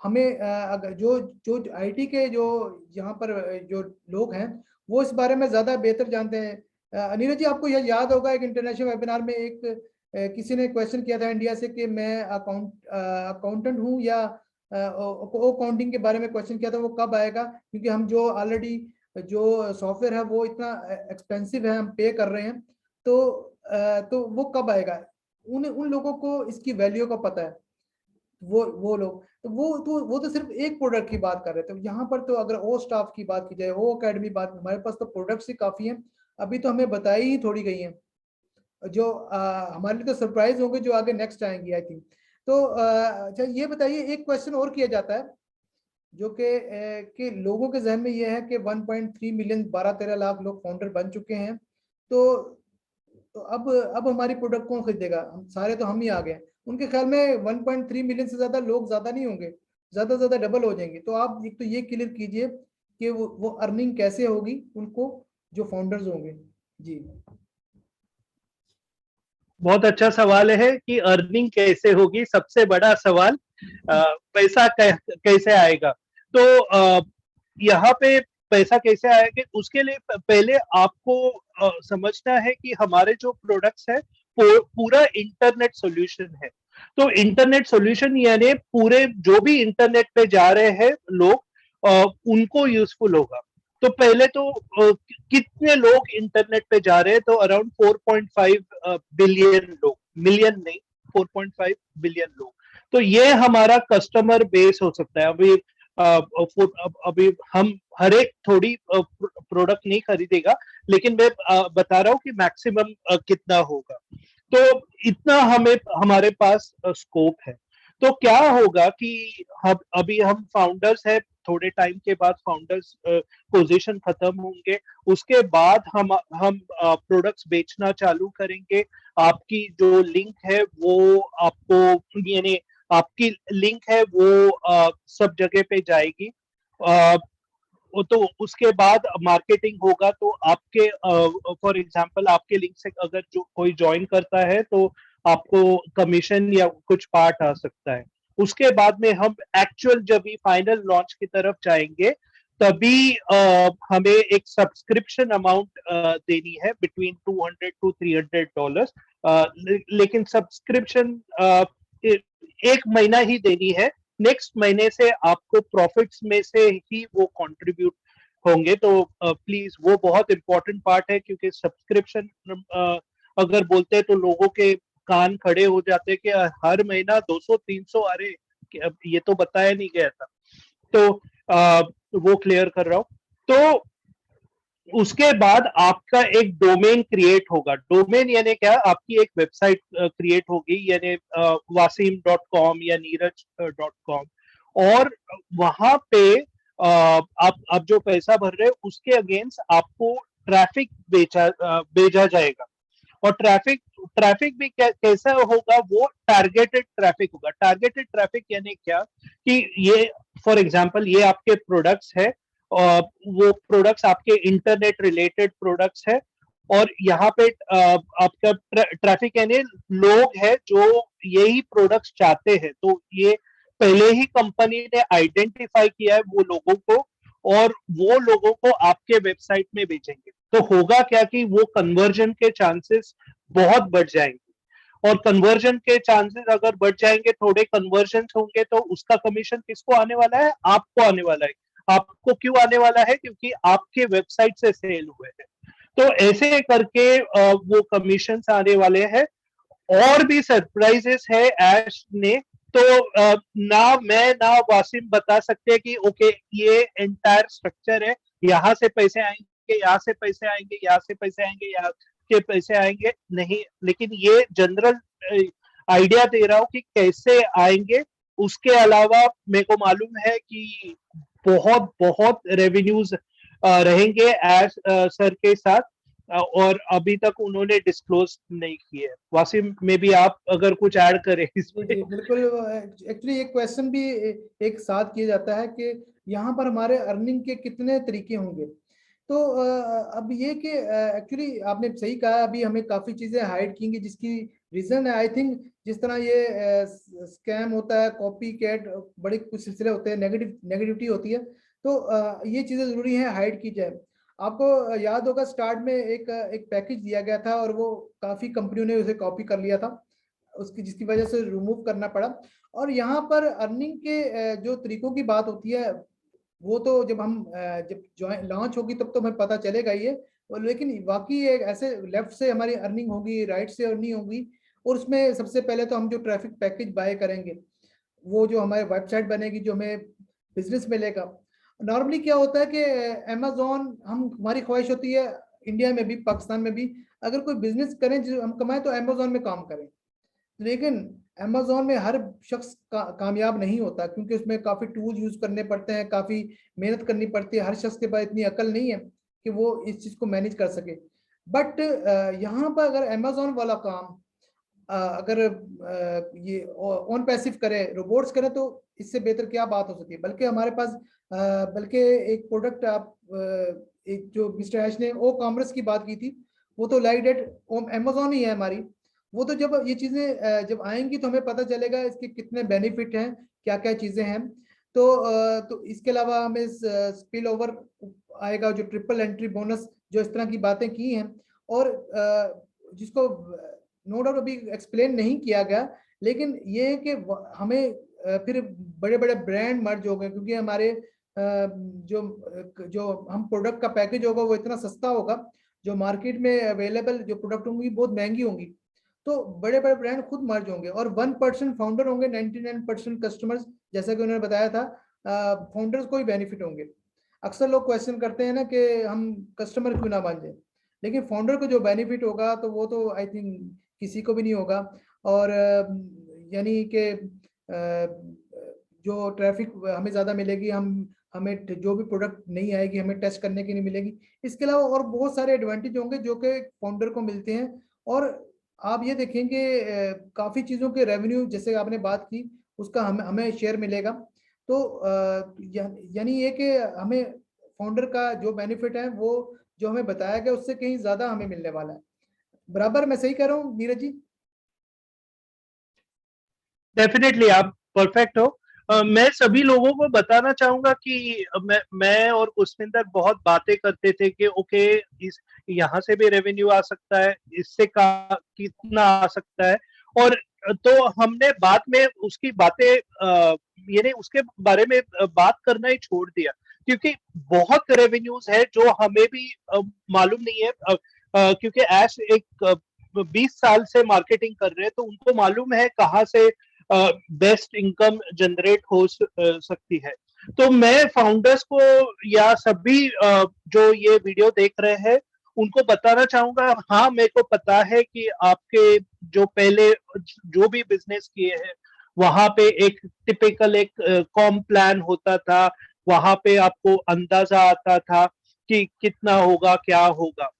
हमें अगर जो जो आईटी के जो यहाँ पर जो लोग हैं वो इस बारे में ज्यादा बेहतर जानते हैं। नीरज जी, आपको यह याद होगा एक इंटरनेशनल वेबिनार में एक किसी ने क्वेश्चन किया था इंडिया से कि मैं अकाउंटेंट हूँ या अकाउंटिंग के बारे में क्वेश्चन किया था, वो कब आएगा, क्योंकि हम जो ऑलरेडी जो सॉफ्टवेयर है वो इतना एक्सपेंसिव है, हम पे कर रहे हैं, तो वो कब आएगा। उन उन लोगों को इसकी वैल्यू का पता है। वो लोग तो वो तो सिर्फ एक प्रोडक्ट की बात कर रहे थे। यहाँ पर तो अगर ओ स्टाफ की बात की जाए, ओ अकेडमी बात, हमारे पास तो प्रोडक्ट्स ही काफी हैं। अभी तो हमें बताई ही थोड़ी गई हैं जो हमारे लिए तो सरप्राइज होंगे जो आगे नेक्स्ट आएंगी आई थिंक। तो अच्छा ये बताइए, एक क्वेश्चन और किया जाता है जो कि लोगों के जहन में ये है कि 1.3 मिलियन 12-13 लाख लोग फाउंडर बन चुके हैं। तो तो अब हमारी प्रोडक्ट कौन खरीदेगा, हम सारे तो हम ही आ गए। उनके ख्याल में 1.3 मिलियन से ज्यादा लोग ज्यादा नहीं होंगे, ज्यादा से ज्यादा डबल हो जाएंगे। तो आप एक तो ये क्लियर कीजिए कि वो अर्निंग कैसे होगी उनको, जो फाउंडर्स होंगे। जी बहुत अच्छा सवाल है कि अर्निंग कैसे होगी, सबसे बड़ा सवाल। पैसा कैसे आएगा। तो यहाँ पे पैसा कैसे आएगा उसके लिए पहले आपको समझना है कि हमारे जो प्रोडक्ट्स है पूरा इंटरनेट सॉल्यूशन है। तो इंटरनेट सॉल्यूशन यानी पूरे जो भी इंटरनेट पे जा रहे हैं लोग, उनको यूजफुल होगा। तो पहले तो कितने लोग इंटरनेट पे जा रहे हैं, तो अराउंड 4.5 बिलियन लोग, मिलियन नहीं, 4.5 बिलियन लोग। तो ये हमारा कस्टमर बेस हो सकता है। अभी हम हर एक थोड़ी प्रोडक्ट नहीं खरीदेगा, लेकिन मैं बता रहा हूँ कि मैक्सिमम कितना होगा। तो इतना हमें हमारे पास स्कोप है। तो क्या होगा कि अभी हम फाउंडर्स है, थोड़े टाइम के बाद फाउंडर्स पोजीशन खत्म होंगे, उसके बाद हम प्रोडक्ट्स बेचना चालू करेंगे। आपकी जो लिंक है वो आपको, यानी आपकी लिंक है वो सब जगह पे जाएगी। तो उसके बाद मार्केटिंग होगा। तो आपके फॉर एग्जांपल आपके लिंक से अगर जो कोई ज्वाइन करता है तो आपको कमीशन या कुछ पार्ट आ सकता है। उसके बाद में हम एक्चुअल जब भी फाइनल लॉन्च की तरफ जाएंगे, तभी हमें एक सब्सक्रिप्शन अमाउंट देनी है बिटवीन $200 to $300। लेकिन सब्सक्रिप्शन एक महीना ही देनी है। नेक्स्ट महीने से आपको प्रॉफिट्स में से ही वो कंट्रीब्यूट होंगे। तो प्लीज वो बहुत इंपॉर्टेंट पार्ट है, क्योंकि सब्सक्रिप्शन अगर बोलते हैं तो लोगों के कान खड़े हो जाते हैं कि हर महीना 200-300, अरे ये तो बताया नहीं गया था। तो वो क्लियर कर रहा हूं। तो उसके बाद आपका एक डोमेन क्रिएट होगा। डोमेन यानी क्या, आपकी एक वेबसाइट क्रिएट होगी, यानी wasim.com या neeraj.com। और वहां पे आप जो पैसा भर रहे हो उसके अगेंस्ट आपको ट्रैफिक भेजा जाएगा। और ट्रैफिक ट्रैफिक भी कैसा होगा, वो टारगेटेड ट्रैफिक होगा। टारगेटेड ट्रैफिक यानी क्या कि ये फॉर एग्जांपल ये आपके प्रोडक्ट्स है, वो प्रोडक्ट्स आपके इंटरनेट रिलेटेड प्रोडक्ट्स है। और यहाँ पे आपका ट्रैफिक यानी लोग है जो यही प्रोडक्ट्स चाहते हैं। तो ये पहले ही कंपनी ने आइडेंटिफाई किया है वो लोगों को, और वो लोगों को आपके वेबसाइट में बेचेंगे। तो होगा क्या कि वो कन्वर्जन के चांसेस बहुत बढ़ जाएंगे। और कन्वर्जन के चांसेस अगर बढ़ जाएंगे, थोड़े कन्वर्जन होंगे, तो उसका कमीशन किसको आने वाला है, आपको आने वाला है। आपको क्यों आने वाला है, क्योंकि आपके वेबसाइट से सेल हुए हैं। तो ऐसे करके वो कमीशन आने वाले हैं। और भी सरप्राइजेस है ऐश ने। तो ना मैं ना वासिम बता सकते कि ओके ये एंटायर स्ट्रक्चर है, यहाँ से पैसे आएंगे, यहाँ से पैसे आएंगे, यहाँ से पैसे आएंगे, यहाँ के पैसे आएंगे, नहीं। लेकिन ये जनरल आइडिया दे रहा हूँ कि कैसे आएंगे। उसके अलावा मेरे को मालूम है कि बहुत बहुत रेवेन्यूज रहेंगे एज सर के साथ, और अभी तक उन्होंने डिस्क्लोज नहीं किए। वासिम में भी आप अगर कुछ ऐड करें इसमें। जी बिल्कुल। एक्चुअली एक क्वेश्चन भी एक साथ किया जाता है कि यहाँ पर हमारे अर्निंग के कितने तरीके होंगे। तो अब ये कि एक्चुअली आपने सही कहा, अभी हमें काफी चीजें हाइड की जिसकी रीजन है आई थिंक, जिस तरह ये स्कैम होता है, कॉपी कैट, बड़े कुछ सिलसिले होते हैं, नेगेटिविटी होती है, तो ये चीजें जरूरी है हाइड की जाए। आपको याद होगा स्टार्ट में एक पैकेज दिया गया था और वो काफी कंपनियों ने उसे कॉपी कर लिया था, उसकी जिसकी वजह से रिमूव करना पड़ा। और यहाँ पर अर्निंग के जो तरीकों की बात होती है, वो तो जब हम जब ज्वाइन लॉन्च होगी तब तो हमें पता चलेगा ये। और लेकिन वाकई एक ऐसे लेफ्ट से हमारी अर्निंग होगी, राइट से अर्निंग होगी, और उसमें सबसे पहले तो हम जो ट्रैफिक पैकेज बाय करेंगे, वो जो हमारे वेबसाइट बनेगी, जो हमें बिजनेस मिलेगा। नॉर्मली क्या होता है कि अमेजोन, हम हमारी ख्वाहिश होती है इंडिया में भी पाकिस्तान में भी, अगर कोई बिजनेस करें जो हम कमाएं तो अमेजोन में काम करें। लेकिन अमेजोन में हर शख्स कामयाब नहीं होता, क्योंकि उसमें काफी टूल यूज करने पड़ते हैं, काफी मेहनत करनी पड़ती है, हर शख्स के पास इतनी अकल नहीं है कि वो इस चीज को मैनेज कर सके। बट यहाँ पर अगर अमेजोन वाला काम अगर ये ऑन पैसिव करे, रोबोट्स करे, तो इससे बेहतर क्या बात हो सकती है। बल्कि हमारे पास बल्कि एक प्रोडक्ट आप एक जो मिस्टर ऐश ने ओ कॉमर्स की बात की थी, वो तो लाइक डेट अमेजोन ही है हमारी। वो तो जब ये चीजें जब आएंगी तो हमें पता चलेगा इसके कितने बेनिफिट हैं, क्या क्या चीजें हैं। तो इसके अलावा हमें स्पिल ओवर आएगा, जो ट्रिपल एंट्री बोनस, जो इस तरह की बातें की हैं, और जिसको नो डाउट अभी एक्सप्लेन नहीं किया गया, लेकिन ये है कि हमें फिर बड़े बड़े ब्रांड मर्ज हो गए, क्योंकि हमारे जो जो हम प्रोडक्ट का पैकेज होगा वो इतना सस्ता होगा, जो मार्केट में अवेलेबल जो प्रोडक्ट होंगी बहुत महंगी होंगी, तो बड़े बड़े ब्रांड खुद मर्ज होंगे और 1% फाउंडर होंगे, 99% कस्टमर्स, जैसा कि उन्होंने बताया था, फाउंडर्स को ही बेनिफिट होंगे। अक्सर लोग क्वेश्चन करते हैं ना कि हम कस्टमर क्यों ना मान जाए, लेकिन फाउंडर को जो बेनिफिट होगा तो वो तो आई थिंक किसी को भी नहीं होगा। और यानी कि जो ट्रैफिक हमें ज़्यादा मिलेगी, हमें जो भी प्रोडक्ट नहीं आएगी हमें टेस्ट करने की नहीं मिलेगी। इसके अलावा और बहुत सारे एडवांटेज होंगे जो कि फाउंडर को मिलते हैं। और आप ये देखेंगे काफ़ी चीज़ों के रेवेन्यू, जैसे आपने बात की, उसका हमें हमें शेयर मिलेगा। तो यानी ये कि हमें फाउंडर का जो बेनिफिट है वो जो हमें बताया गया उससे कहीं ज़्यादा हमें मिलने वाला है। बराबर मैं सही कह रहा हूँ नीरज जी? डेफिनेटली आप परफेक्ट हो। मैं सभी लोगों को बताना चाहूंगा कि मैं और पुष्पिंदर बहुत बातें करते थे कि ओके, इस यहाँ से भी रेवेन्यू आ सकता है, इससे का कितना आ सकता है। और तो हमने बाद में उसकी बातें यानी उसके बारे में बात करना ही छोड़ दिया, क्योंकि बहुत रेवेन्यूज है जो हमें भी मालूम नहीं है। क्योंकि ऐश एक 20 साल से मार्केटिंग कर रहे हैं, तो उनको मालूम है कहाँ से बेस्ट इनकम जनरेट हो सकती है। तो मैं फाउंडर्स को या सभी जो ये वीडियो देख रहे हैं उनको बताना चाहूंगा, हाँ मेरे को पता है कि आपके जो पहले जो भी बिजनेस किए हैं वहां पे एक टिपिकल एक कॉम प्लान होता था, वहां पे आपको अंदाजा आता था कि कितना होगा क्या होगा।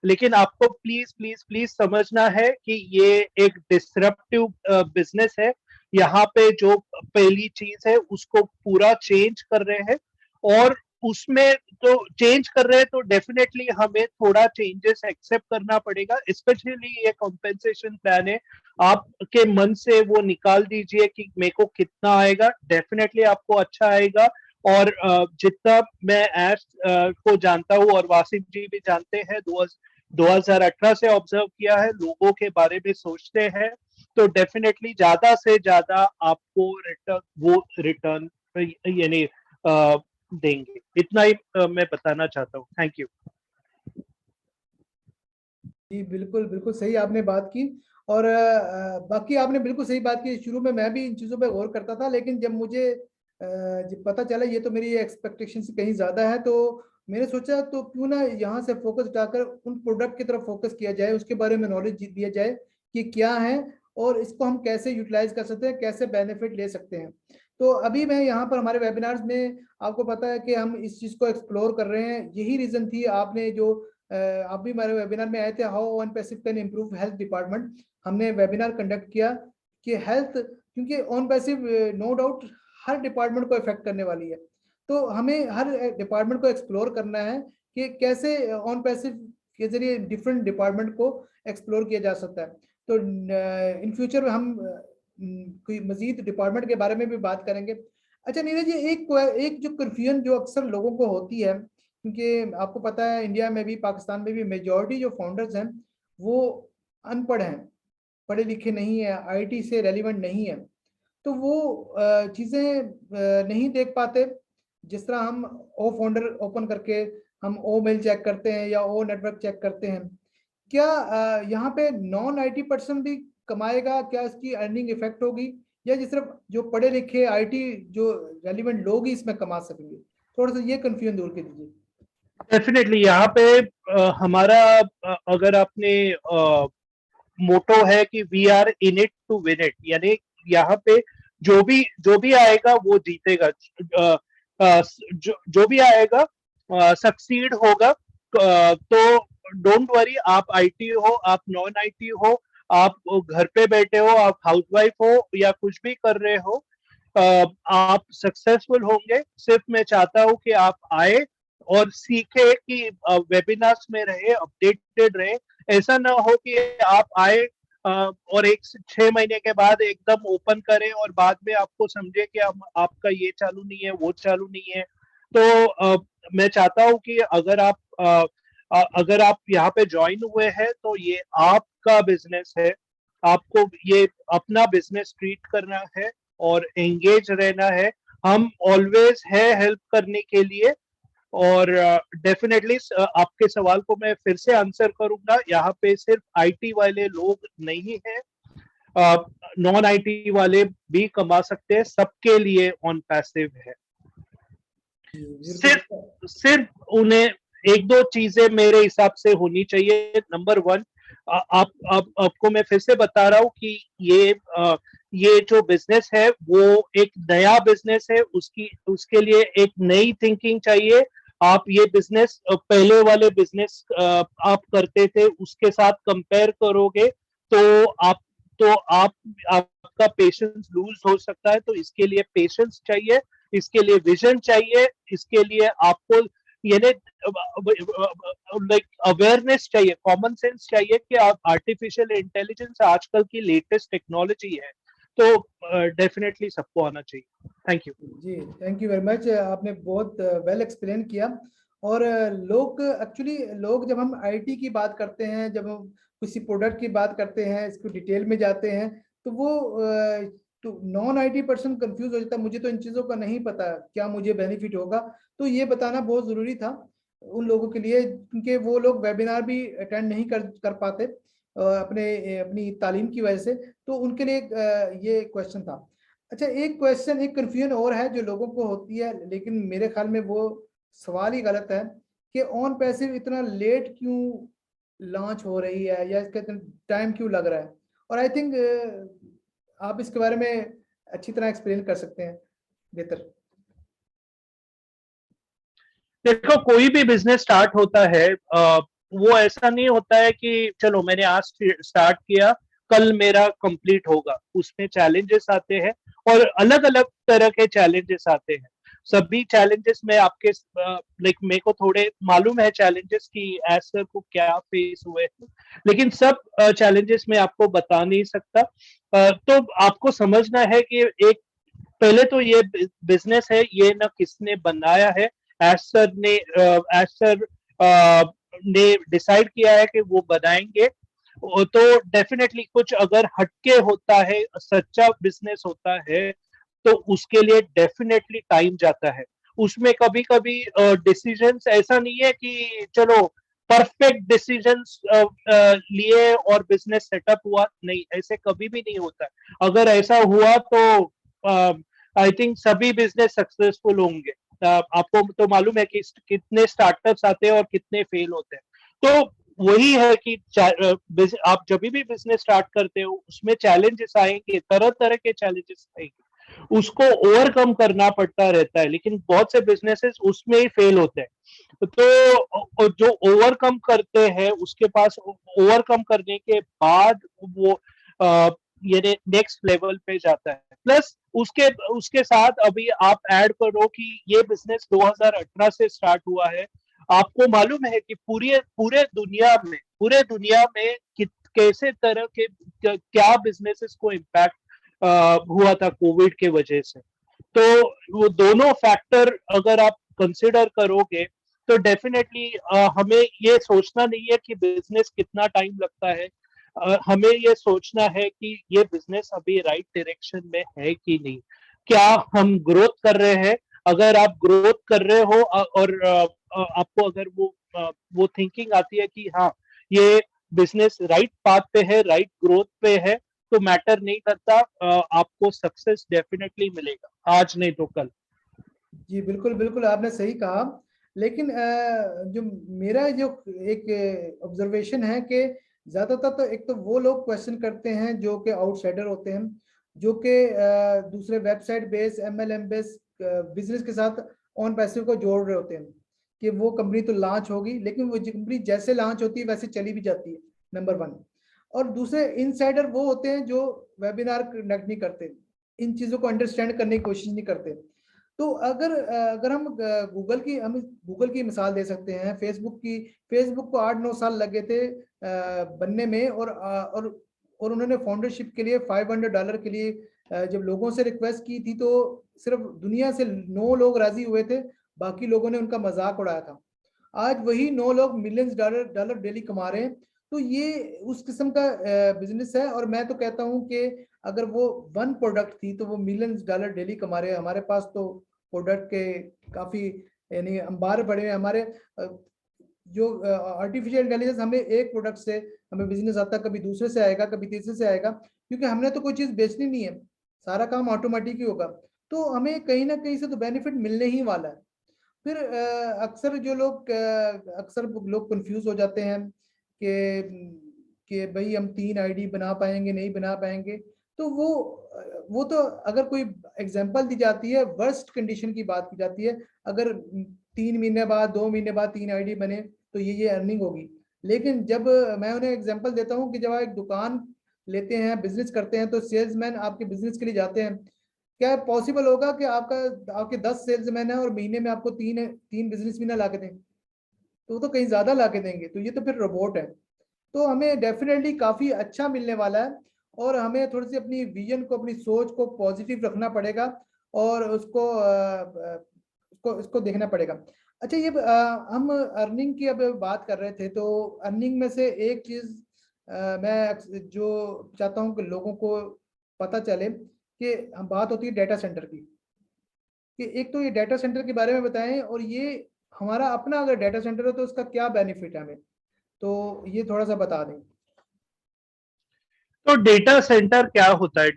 लेकिन आपको प्लीज प्लीज प्लीज समझना है कि ये एक डिसरप्टिव बिजनेस है। यहाँ पे जो पहली चीज है उसको पूरा चेंज कर रहे हैं, और उसमें तो चेंज कर रहे हैं तो डेफिनेटली हमें थोड़ा चेंजेस एक्सेप्ट करना पड़ेगा। स्पेशली ये कॉम्पेंसेशन प्लान है, आपके मन से वो निकाल दीजिए कि मेरे को कितना आएगा, डेफिनेटली आपको अच्छा आएगा। और जितना मैं ऐश को जानता हूँ और वासिफ जी भी जानते हैं, 2018 से ऑब्जर्व किया है, लोगों के बारे में सोचते हैं, तो डेफिनेटली ज्यादा से ज्यादा आपको रिटर्न यानी देंगे। इतना ही मैं बताना चाहता हूँ। Thank you. जी बिल्कुल बिल्कुल सही आपने बात की। और बाकी आपने बिल्कुल सही बात की। शुरू में मैं भी इन चीज़ों पे गौर करता था, लेकिन जब मुझे जब पता चला ये तो मेरी एक्सपेक्टेशन से कहीं ज़्यादा है, तो मैंने सोचा तो क्यों ना यहाँ से फोकस हटाकर उन प्रोडक्ट की तरफ फोकस किया जाए, उसके बारे में नॉलेज दिया जाए कि क्या है और इसको हम कैसे यूटिलाइज कर सकते हैं, कैसे बेनिफिट ले सकते हैं। तो अभी मैं यहाँ पर हमारे वेबिनार्स में, आपको पता है कि हम इस चीज़ को एक्सप्लोर कर रहे हैं। यही रीज़न थी, आपने जो आप भी हमारे वेबिनार में आए थे, how one passive can improve health department. हमने वेबिनार कंडक्ट किया कि हेल्थ, क्योंकि ऑन पैसिव नो डाउट हर डिपार्टमेंट को इफेक्ट करने वाली है, तो हमें हर डिपार्टमेंट को एक्सप्लोर करना है कि कैसे ऑन पैसिव के जरिए डिफरेंट डिपार्टमेंट को एक्सप्लोर किया जा सकता है। तो इन फ्यूचर में हम कोई मजीद डिपार्टमेंट के बारे में भी बात करेंगे। अच्छा नीरज जी, एक जो कन्फ्यूजन जो अक्सर लोगों को होती है, क्योंकि आपको पता है इंडिया में भी पाकिस्तान में भी मेजॉरिटी जो फाउंडर्स हैं वो अनपढ़ हैं, पढ़े लिखे नहीं है, आईटी से रेलिवेंट नहीं है, तो वो चीज़ें नहीं देख पाते। जिस तरह हम ओ फाउंडर ओपन करके हम ओ मेल चेक करते हैं या ओ नेटवर्क चेक करते हैं, क्या यहाँ पे नॉन आईटी पर्सन भी कमाएगा? क्या इसकी अर्निंग इफेक्ट होगी, या जिस सिर्फ जो पढ़े लिखे आईटी जो रेलिवेंट लोग ही इसमें कमा सकेंगे? थोड़ा सा ये कंफ्यूजन दूर कर दीजिए। डेफिनेटली यहाँ पे हमारा अगर आपने मोटो है कि we are in it to win it, यानी यहाँ पे जो भी आएगा वो जीतेगा, जो भी आएगा सक्सीड होगा। तो डोंट वरी, आप आईटी हो, आप नॉन आईटी हो, आप घर पे बैठे हो, आप हाउसवाइफ हो या कुछ भी कर रहे हो, आप सक्सेसफुल होंगे। सिर्फ मैं चाहता हूँ कि आप आए और सीखे, कि वेबिनार्स में रहे, अपडेटेड रहे। ऐसा ना हो कि आप आए और 6 महीने के बाद एकदम ओपन करें और बाद में आपको समझे कि आपका ये चालू नहीं है, वो चालू नहीं है। तो मैं चाहता हूँ कि अगर आप यहाँ पे ज्वाइन हुए हैं तो ये आपका बिजनेस है, आपको ये अपना बिजनेस ट्रीट करना है और एंगेज रहना है। हम ऑलवेज है हेल्प करने के लिए। और डेफिनेटली आपके सवाल को मैं फिर से आंसर करूंगा, यहाँ पे सिर्फ आईटी वाले लोग नहीं है, नॉन आईटी वाले भी कमा सकते हैं, सबके लिए ऑन पैसिव है। सिर्फ उन्हें एक दो चीजें मेरे हिसाब से होनी चाहिए। नंबर वन, आपको मैं फिर से बता रहा हूँ कि ये जो बिजनेस है वो एक नया बिजनेस है, उसके लिए एक नई थिंकिंग चाहिए। आप ये बिजनेस पहले वाले बिजनेस आप करते थे उसके साथ कंपेयर करोगे तो आपका पेशेंस लूज हो सकता है। तो इसके लिए पेशेंस चाहिए, इसके लिए विजन चाहिए, इसके लिए आपको यानी लाइक अवेयरनेस चाहिए, कॉमन सेंस चाहिए कि आप आर्टिफिशियल इंटेलिजेंस आजकल की लेटेस्ट टेक्नोलॉजी है, तो डेफिनेटली सबको आना चाहिए। थैंक यू जी, थैंक यू वेरी मच। आपने बहुत वेल एक्सप्लेन किया। और लोग जब हम आईटी की बात करते हैं, जब हम किसी प्रोडक्ट की बात करते हैं, इसको डिटेल में जाते हैं, तो वो तो नॉन आईटी पर्सन कंफ्यूज हो जाता है, मुझे तो इन चीज़ों का नहीं पता, क्या मुझे बेनिफिट होगा? तो ये बताना बहुत ज़रूरी था उन लोगों के लिए, क्योंकि वो लोग वेबिनार भी अटेंड नहीं कर पाते अपनी तालीम की वजह से। तो उनके लिए ये क्वेश्चन था। अच्छा, एक कंफ्यूजन और है जो लोगों को होती है, लेकिन मेरे ख्याल में वो सवाल ही गलत है कि ऑन पैसिव इतना लेट क्यों लॉन्च हो रही है, या इसका इतना टाइम क्यों लग रहा है? और आई थिंक आप इसके बारे में अच्छी तरह एक्सप्लेन कर सकते हैं बेहतर। देखो, कोई भी बिजनेस स्टार्ट होता है वो ऐसा नहीं होता है कि चलो मैंने आज स्टार्ट किया, कल मेरा कंप्लीट होगा। उसमें चैलेंजेस आते हैं और अलग अलग तरह के चैलेंजेस आते हैं। सभी चैलेंजेस में आपके लाइक मेरे को थोड़े मालूम है चैलेंजेस की एज सर को क्या फेस हुए, लेकिन सब चैलेंजेस में आपको बता नहीं सकता। तो आपको समझना है कि एक पहले तो ये बिजनेस है, ये ना किसने बनाया है। एज सर ने डिसाइड किया है कि वो बनाएंगे। तो डेफिनेटली कुछ अगर हटके होता है, सच्चा बिजनेस होता है, तो उसके लिए डेफिनेटली टाइम जाता है। उसमें कभी कभी डिसीजंस ऐसा नहीं है कि चलो परफेक्ट डिसीजंस लिए और बिजनेस सेटअप हुआ, नहीं, ऐसे कभी भी नहीं होता। अगर ऐसा हुआ तो आई थिंक सभी बिजनेस सक्सेसफुल होंगे। आपको तो मालूम है कि कितने स्टार्टअप्स आते हैं और कितने फेल होते हैं। तो वही है कि आप जब भी बिजनेस स्टार्ट करते हो उसमें चैलेंजेस आएंगे, तरह तरह के चैलेंजेस आएंगे, उसको ओवरकम करना पड़ता रहता है। लेकिन बहुत से बिजनेसेस उसमें ही फेल होते हैं। तो जो ओवरकम करते हैं उसके पास ओवरकम करने के बाद वो ये नेक्स्ट लेवल पे जाता है। प्लस उसके उसके साथ अभी आप ऐड करो कि ये बिजनेस 2018 से स्टार्ट हुआ है। आपको मालूम है कि पूरे पूरे दुनिया में कैसे तरह के क्या बिजनेसेस को इम्पैक्ट हुआ था कोविड के वजह से। तो वो दोनों फैक्टर अगर आप कंसिडर करोगे तो डेफिनेटली हमें ये सोचना नहीं है कि बिजनेस कितना टाइम लगता है, हमें ये सोचना है कि ये बिजनेस अभी राइट डायरेक्शन में है कि नहीं, क्या हम ग्रोथ कर रहे हैं। अगर आप ग्रोथ कर रहे हो और आपको अगर वो थिंकिंग आती है कि हाँ ये बिजनेस राइट पाथ पे है, राइट ग्रोथ पे है, तो मैटर नहीं करता, आपको सक्सेस डेफिनेटली मिलेगा, आज नहीं तो कल। जी बिल्कुल बिल्कुल, आपने सही कहा। लेकिन जो मेरा जो एक ऑब्जर्वेशन है कि ज्यादातर तो एक तो वो लोग क्वेश्चन करते हैं जो कि आउटसाइडर होते हैं, जो कि दूसरे website base MLM base business के साथ ऑन पैसिव को जोड़ रहे होते हैं कि वो कंपनी तो लॉन्च होगी, लेकिन वो कंपनी जैसे लॉन्च होती है वैसे चली भी जाती है, नंबर वन। और दूसरे इनसाइडर वो होते हैं जो वेबिनार कंडक्ट नहीं करते, इन चीजों को अंडरस्टैंड करने की कोशिश नहीं करते। तो अगर हम गूगल की मिसाल दे सकते हैं, फेसबुक को 8-9 साल लगे थे बनने में, और उन्होंने फाउंडरशिप के लिए $500 के लिए जब लोगों से रिक्वेस्ट की थी तो सिर्फ दुनिया से 9 लोग राजी हुए थे, बाकी लोगों ने उनका मजाक उड़ाया था। आज वही 9 लोग मिलियंस डॉलर डेली कमा रहे हैं। तो ये उस किस्म का बिजनेस है, और मैं तो कहता हूं कि अगर वो वन प्रोडक्ट थी तो वो मिलियंस डॉलर डेली कमा रहे हैं। हमारे पास तो प्रोडक्ट के काफी यानी अंबार पड़े हैं हमारे। जो आर्टिफिशियल इंटेलिजेंस, हमें एक प्रोडक्ट से हमें बिजनेस आता है, कभी दूसरे से आएगा, कभी तीसरे से आएगा, क्योंकि हमने तो कोई चीज बेचनी नहीं है, सारा काम ऑटोमेटिक ही होगा। तो हमें कहीं ना कहीं से तो बेनिफिट मिलने ही वाला है। फिर अक्सर लोग कंफ्यूज हो जाते हैं कि भाई हम 3 आईडी बना पाएंगे नहीं बना पाएंगे। तो वो तो अगर कोई एग्जांपल दी जाती है, वर्स्ट कंडीशन की बात की जाती है, अगर 3 महीने बाद 2 महीने बाद 3 आईडी बने तो ये अर्निंग होगी। लेकिन जब मैं उन्हें एग्जांपल देता हूँ कि जब आप एक दुकान लेते हैं, बिजनेस करते हैं, तो सेल्समैन आपके बिजनेस के लिए जाते हैं, क्या पॉसिबल होगा कि आपके 10 सेल्समैन है और महीने में आपको तीन तीन बिजनेस भी ना ला के दें? तो वो तो कहीं ज्यादा ला के देंगे, तो ये तो फिर रोबोट है। तो हमें डेफिनेटली काफी अच्छा मिलने वाला है, और हमें थोड़ी सी अपनी विजन को, अपनी सोच को पॉजिटिव रखना पड़ेगा, और उसको देखना पड़ेगा। अच्छा, ये हम अर्निंग की अब बात कर रहे थे, तो अर्निंग में से एक चीज मैं जो चाहता हूँ कि लोगों को पता चले, कि हम बात होती है डेटा सेंटर की, कि एक तो ये डेटा सेंटर के बारे में बताएं, और ये हमारा अपना अगर डेटा सेंटर है तो उसका क्या बेनिफिट है हमें, तो ये थोड़ा सा बता दें। तो डेटा सेंटर क्या होता है?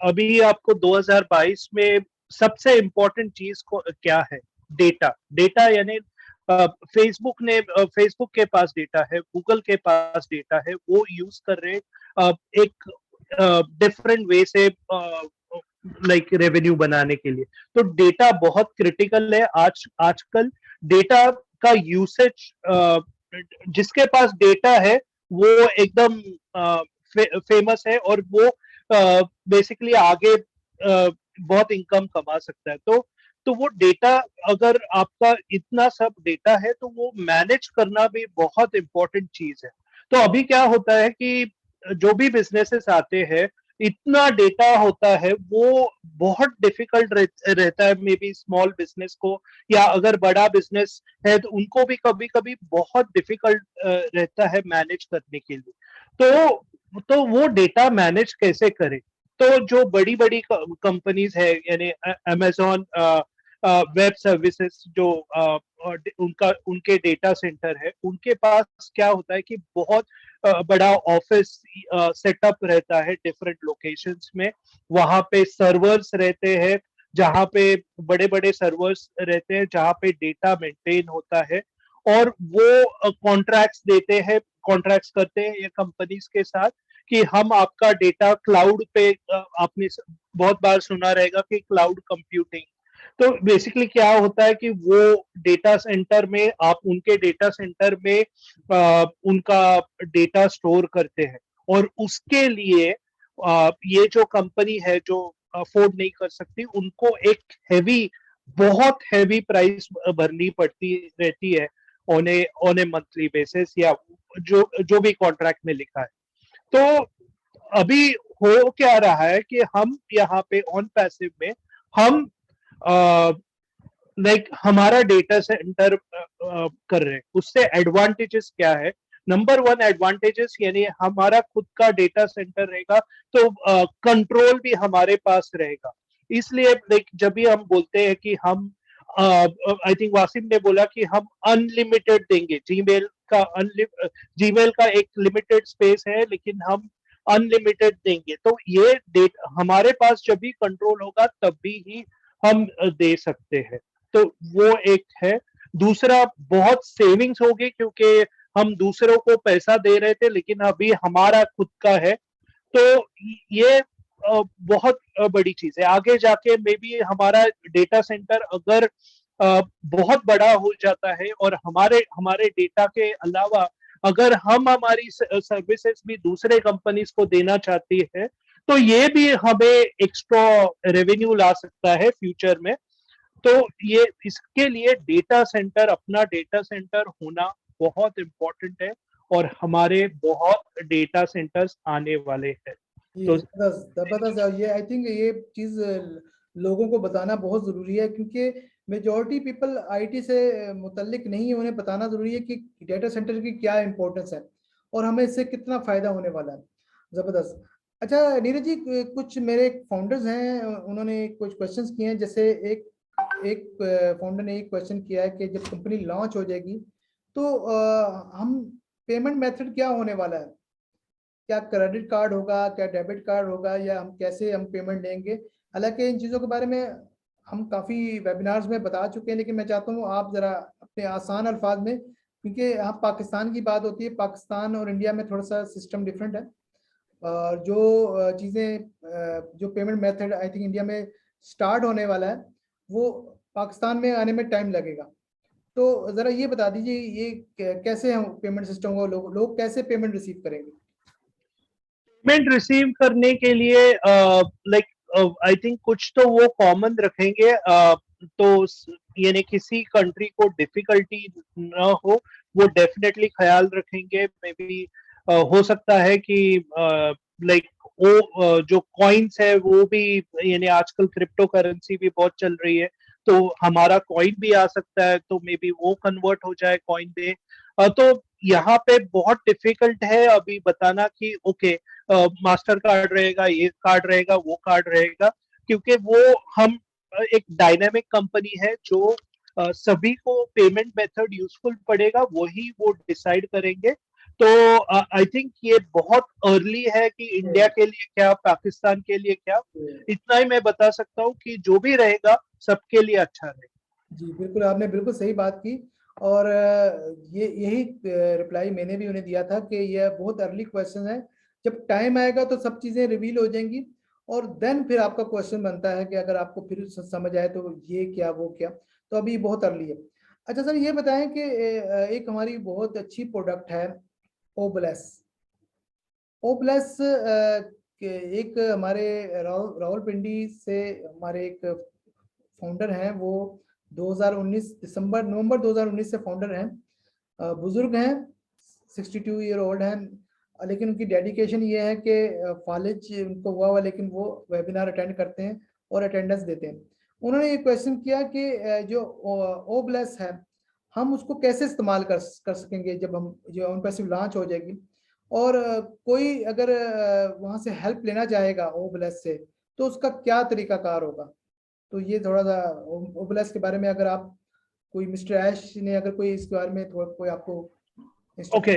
अभी आपको 2022 में सबसे इम्पोर्टेंट चीज को क्या है? डेटा। डेटा यानी फेसबुक के पास डेटा है, गूगल के पास डेटा है, वो यूज कर रहे एक डिफरेंट वे से लाइक रेवेन्यू बनाने के लिए। तो डेटा बहुत क्रिटिकल है आजकल। डेटा का यूसेज, जिसके पास डेटा है वो एकदम फेमस है, और वो बेसिकली आगे बहुत इनकम कमा सकता है। तो वो डेटा, अगर आपका इतना सब डेटा है तो वो मैनेज करना भी बहुत इंपॉर्टेंट चीज है। तो अभी क्या होता है कि जो भी बिजनेसेस आते हैं, इतना डेटा होता है, वो बहुत डिफिकल्ट रहता है मे बी स्मॉल बिजनेस को, या अगर बड़ा बिजनेस है तो उनको भी कभी कभी बहुत डिफिकल्ट रहता है मैनेज करने के लिए। तो वो डेटा मैनेज कैसे करें? तो जो बड़ी बड़ी कंपनीज है, यानी अमेजोन वेब सर्विसेज, जो उनके डेटा सेंटर है, उनके पास क्या होता है कि बहुत बड़ा ऑफिस सेटअप रहता है डिफरेंट लोकेशंस में। वहां पे सर्वर्स रहते हैं, जहां पे बड़े बड़े सर्वर्स रहते हैं, जहां पे डेटा मेंटेन होता है, और वो कॉन्ट्रैक्ट्स देते हैं, कॉन्ट्रैक्ट्स करते हैं ये कंपनीज के साथ कि हम आपका डेटा क्लाउड पे, आपने बहुत बार सुना रहेगा कि क्लाउड कंप्यूटिंग। तो बेसिकली क्या होता है कि वो डेटा सेंटर में, आप उनके डेटा सेंटर में उनका डेटा स्टोर करते हैं, और उसके लिए ये जो कंपनी है जो अफोर्ड नहीं कर सकती, उनको एक हैवी, बहुत हैवी प्राइस भरनी पड़ती रहती है ऑन ए मंथली बेसिस, या जो भी कॉन्ट्रैक्ट में लिखा है। तो अभी हो क्या रहा है कि हम यहाँ पे ऑन पैसिव में हम लाइक हमारा डेटा सेंटर कर रहे हैं। उससे एडवांटेजेस क्या है? नंबर वन एडवांटेजेस, यानी हमारा खुद का डेटा सेंटर रहेगा तो कंट्रोल भी हमारे पास रहेगा। इसलिए लाइक जब भी हम बोलते हैं कि हम आई थिंक वासिम ने बोला कि हम अनलिमिटेड देंगे, जीमेल का एक लिमिटेड स्पेस है लेकिन हम अनलिमिटेड देंगे, तो ये डेटा हमारे पास जब भी कंट्रोल होगा तब भी हम दे सकते हैं। तो वो एक है। दूसरा, बहुत सेविंग्स होगी क्योंकि हम दूसरों को पैसा दे रहे थे लेकिन अभी हमारा खुद का है। तो ये बहुत बड़ी चीज है। आगे जाके मे बी हमारा डेटा सेंटर अगर बहुत बड़ा हो जाता है और हमारे हमारे डेटा के अलावा अगर हम हमारी सर्विसेज भी दूसरे कंपनीज को देना चाहती है तो ये भी हमें एक्स्ट्रा रेवेन्यू ला सकता है फ्यूचर में। तो ये इसके लिए डेटा सेंटर, अपना डेटा सेंटर होना बहुत इम्पोर्टेंट है और हमारे बहुत डेटा सेंटर्स आने वाले हैं। तो जबरदस्त है। ये आई थिंक ये चीज लोगों को बताना बहुत जरूरी है क्योंकि मेजॉरिटी पीपल आईटी से मुतल्लिक नहीं है, उन्हें बताना जरूरी है कि डेटा सेंटर की क्या इंपॉर्टेंस है और हमें इससे कितना फायदा होने वाला है। जबरदस्त। अच्छा नीरज जी, कुछ मेरे फाउंडर्स हैं, उन्होंने कुछ क्वेश्चंस किए हैं। जैसे एक एक फाउंडर ने एक क्वेश्चन किया है कि जब कंपनी लॉन्च हो जाएगी तो हम पेमेंट मेथड क्या होने वाला है? क्या क्रेडिट कार्ड होगा, क्या डेबिट कार्ड होगा, या हम कैसे हम पेमेंट लेंगे? हालांकि इन चीज़ों के बारे में हम काफ़ी वेबिनार्स में बता चुके हैं, लेकिन मैं चाहता हूँ आप ज़रा अपने आसान अल्फाज में, क्योंकि यहाँ पाकिस्तान की बात होती है, पाकिस्तान और इंडिया में थोड़ा सा सिस्टम डिफरेंट है। जो चीज़ें जो payment method I think India में स्टार्ट होने वाला है वो पाकिस्तान में आने में टाइम लगेगा। तो ज़रा ये बता दीजिए ये कैसे हम पेमेंट सिस्टम को लोग कैसे पेमेंट रिसीव करेंगे? पेमेंट रिसीव करने के लिए लाइक आई थिंक कुछ तो वो कॉमन रखेंगे, तो यानी किसी कंट्री को डिफिकल्टी न हो वो डेफिनेटली ख्याल रखेंगे। मे बी हो सकता है कि लाइक वो जो कॉइन्स है वो भी, यानी आजकल क्रिप्टो करेंसी भी बहुत चल रही है तो हमारा कॉइन भी आ सकता है, तो मे बी वो कन्वर्ट हो जाए कॉइन में। तो यहाँ पे बहुत डिफिकल्ट है अभी बताना कि ओके मास्टर कार्ड रहेगा, ये कार्ड रहेगा, वो कार्ड रहेगा, क्योंकि वो हम एक डायनामिक कंपनी है जो सभी को पेमेंट मेथड यूजफुल पड़ेगा वही वो डिसाइड करेंगे। तो आई थिंक ये बहुत अर्ली है कि इंडिया के लिए क्या, पाकिस्तान के लिए क्या। इतना ही मैं बता सकता हूँ कि जो भी रहेगा सबके लिए अच्छा रहेगा। जी बिल्कुल, आपने बिल्कुल सही बात की। और ये यही रिप्लाई मैंने भी उन्हें दिया था कि यह बहुत अर्ली क्वेश्चन है, जब टाइम आएगा तो सब चीज़ें रिवील हो जाएंगी और देन फिर आपका क्वेश्चन बनता है कि अगर आपको फिर समझ आए तो ये क्या वो क्या। तो अभी बहुत अर्ली है। अच्छा सर ये बताएं कि एक हमारी बहुत अच्छी प्रोडक्ट है ओब्लेस। ओब्लेस एक हमारे रावलपिंडी से हमारे एक फाउंडर हैं, वो 2019 दिसंबर नवंबर 2019 से फाउंडर हैं। बुजुर्ग हैं, 62 ईयर ओल्ड हैं, लेकिन उनकी डेडिकेशन ये है कि कॉलेज उनको हुआ लेकिन वो वेबिनार अटेंड करते हैं और अटेंडेंस देते हैं। उन्होंने ये क्वेश्चन किया कि जो ओब्लेस है हम उसको कैसे इस्तेमाल कर सकेंगे जब हम जो ऑन पैसिव लॉन्च हो जाएगी, और कोई अगर वहाँ से हेल्प लेना चाहेगा ओब्लेस से तो उसका क्या तरीकाकार होगा? तो ये थोड़ा सा ओब्लेस के बारे में अगर आप कोई मिस्टर ऐश ने अगर कोई इसके बारे में थोड़ा कोई आपको ओके,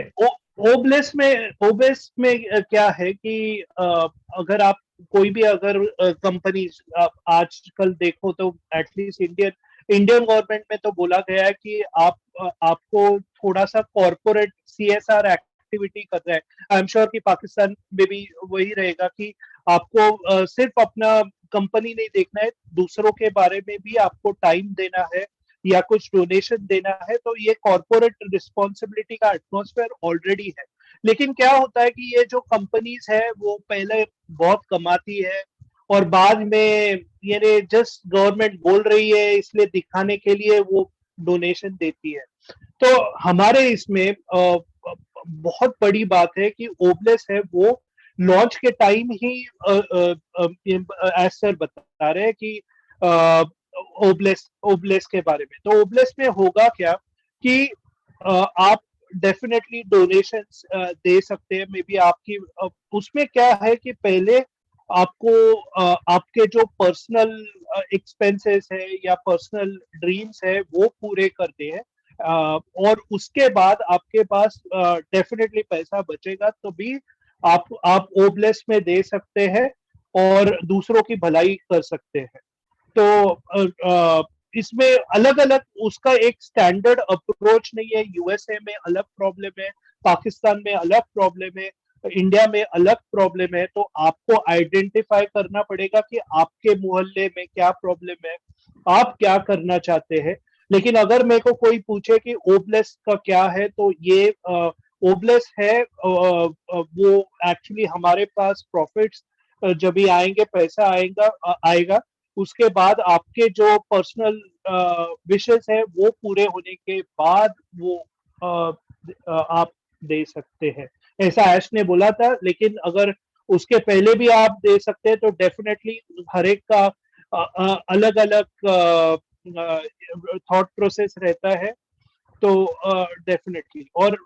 ओबेस में क्या है कि अगर आप कोई भी अगर कंपनी आप आजकल देखो तो एटलीस्ट इंडियन गवर्नमेंट में तो बोला गया है कि आपको थोड़ा सा कॉर्पोरेट सीएसआर एक्टिविटी कर रहा है। आई एम श्योर कि पाकिस्तान में भी वही रहेगा कि आपको सिर्फ अपना कंपनी नहीं देखना है, दूसरों के बारे में भी आपको टाइम देना है या कुछ डोनेशन देना है। तो ये कॉर्पोरेट रिस्पॉन्सिबिलिटी का एटमॉस्फेयर ऑलरेडी है। लेकिन क्या होता है कि ये जो कंपनीज है वो पहले बहुत कमाती है और बाद में ये जस्ट गवर्नमेंट बोल रही है इसलिए दिखाने के लिए वो डोनेशन देती है। तो हमारे इसमें बहुत बड़ी बात है कि ओबलेस है वो लॉन्च के टाइम ही एज सर बता रहे हैं कि ओबलेस ओबलेस के बारे में। तो ओबलेस में होगा क्या कि आप डेफिनेटली डोनेशंस दे सकते हैं। मे बी आपकी उसमें क्या है कि पहले आपको आपके जो पर्सनल एक्सपेंसेस है या पर्सनल ड्रीम्स है वो पूरे करते हैं, और उसके बाद आपके पास डेफिनेटली पैसा बचेगा तो भी आप ओबलेस में दे सकते हैं और दूसरों की भलाई कर सकते हैं। तो इसमें अलग अलग उसका एक स्टैंडर्ड अप्रोच नहीं है। यूएसए में अलग प्रॉब्लम है, पाकिस्तान में अलग प्रॉब्लम है, इंडिया में अलग प्रॉब्लम है। तो आपको आइडेंटिफाई करना पड़ेगा कि आपके मोहल्ले में क्या प्रॉब्लम है, आप क्या करना चाहते हैं। लेकिन अगर मेरे को कोई पूछे कि ओबलेस का क्या है, तो ये ओबलेस है वो एक्चुअली हमारे पास प्रॉफिट्स जब भी आएंगे, पैसा आएगा उसके बाद आपके जो पर्सनल विशेस है वो पूरे होने के बाद वो आप दे सकते हैं, ऐसा ऐश ने बोला था। लेकिन अगर उसके पहले भी आप दे सकते हैं तो डेफिनेटली हर एक का अलग अलग थॉट प्रोसेस रहता है। तो डेफिनेटली और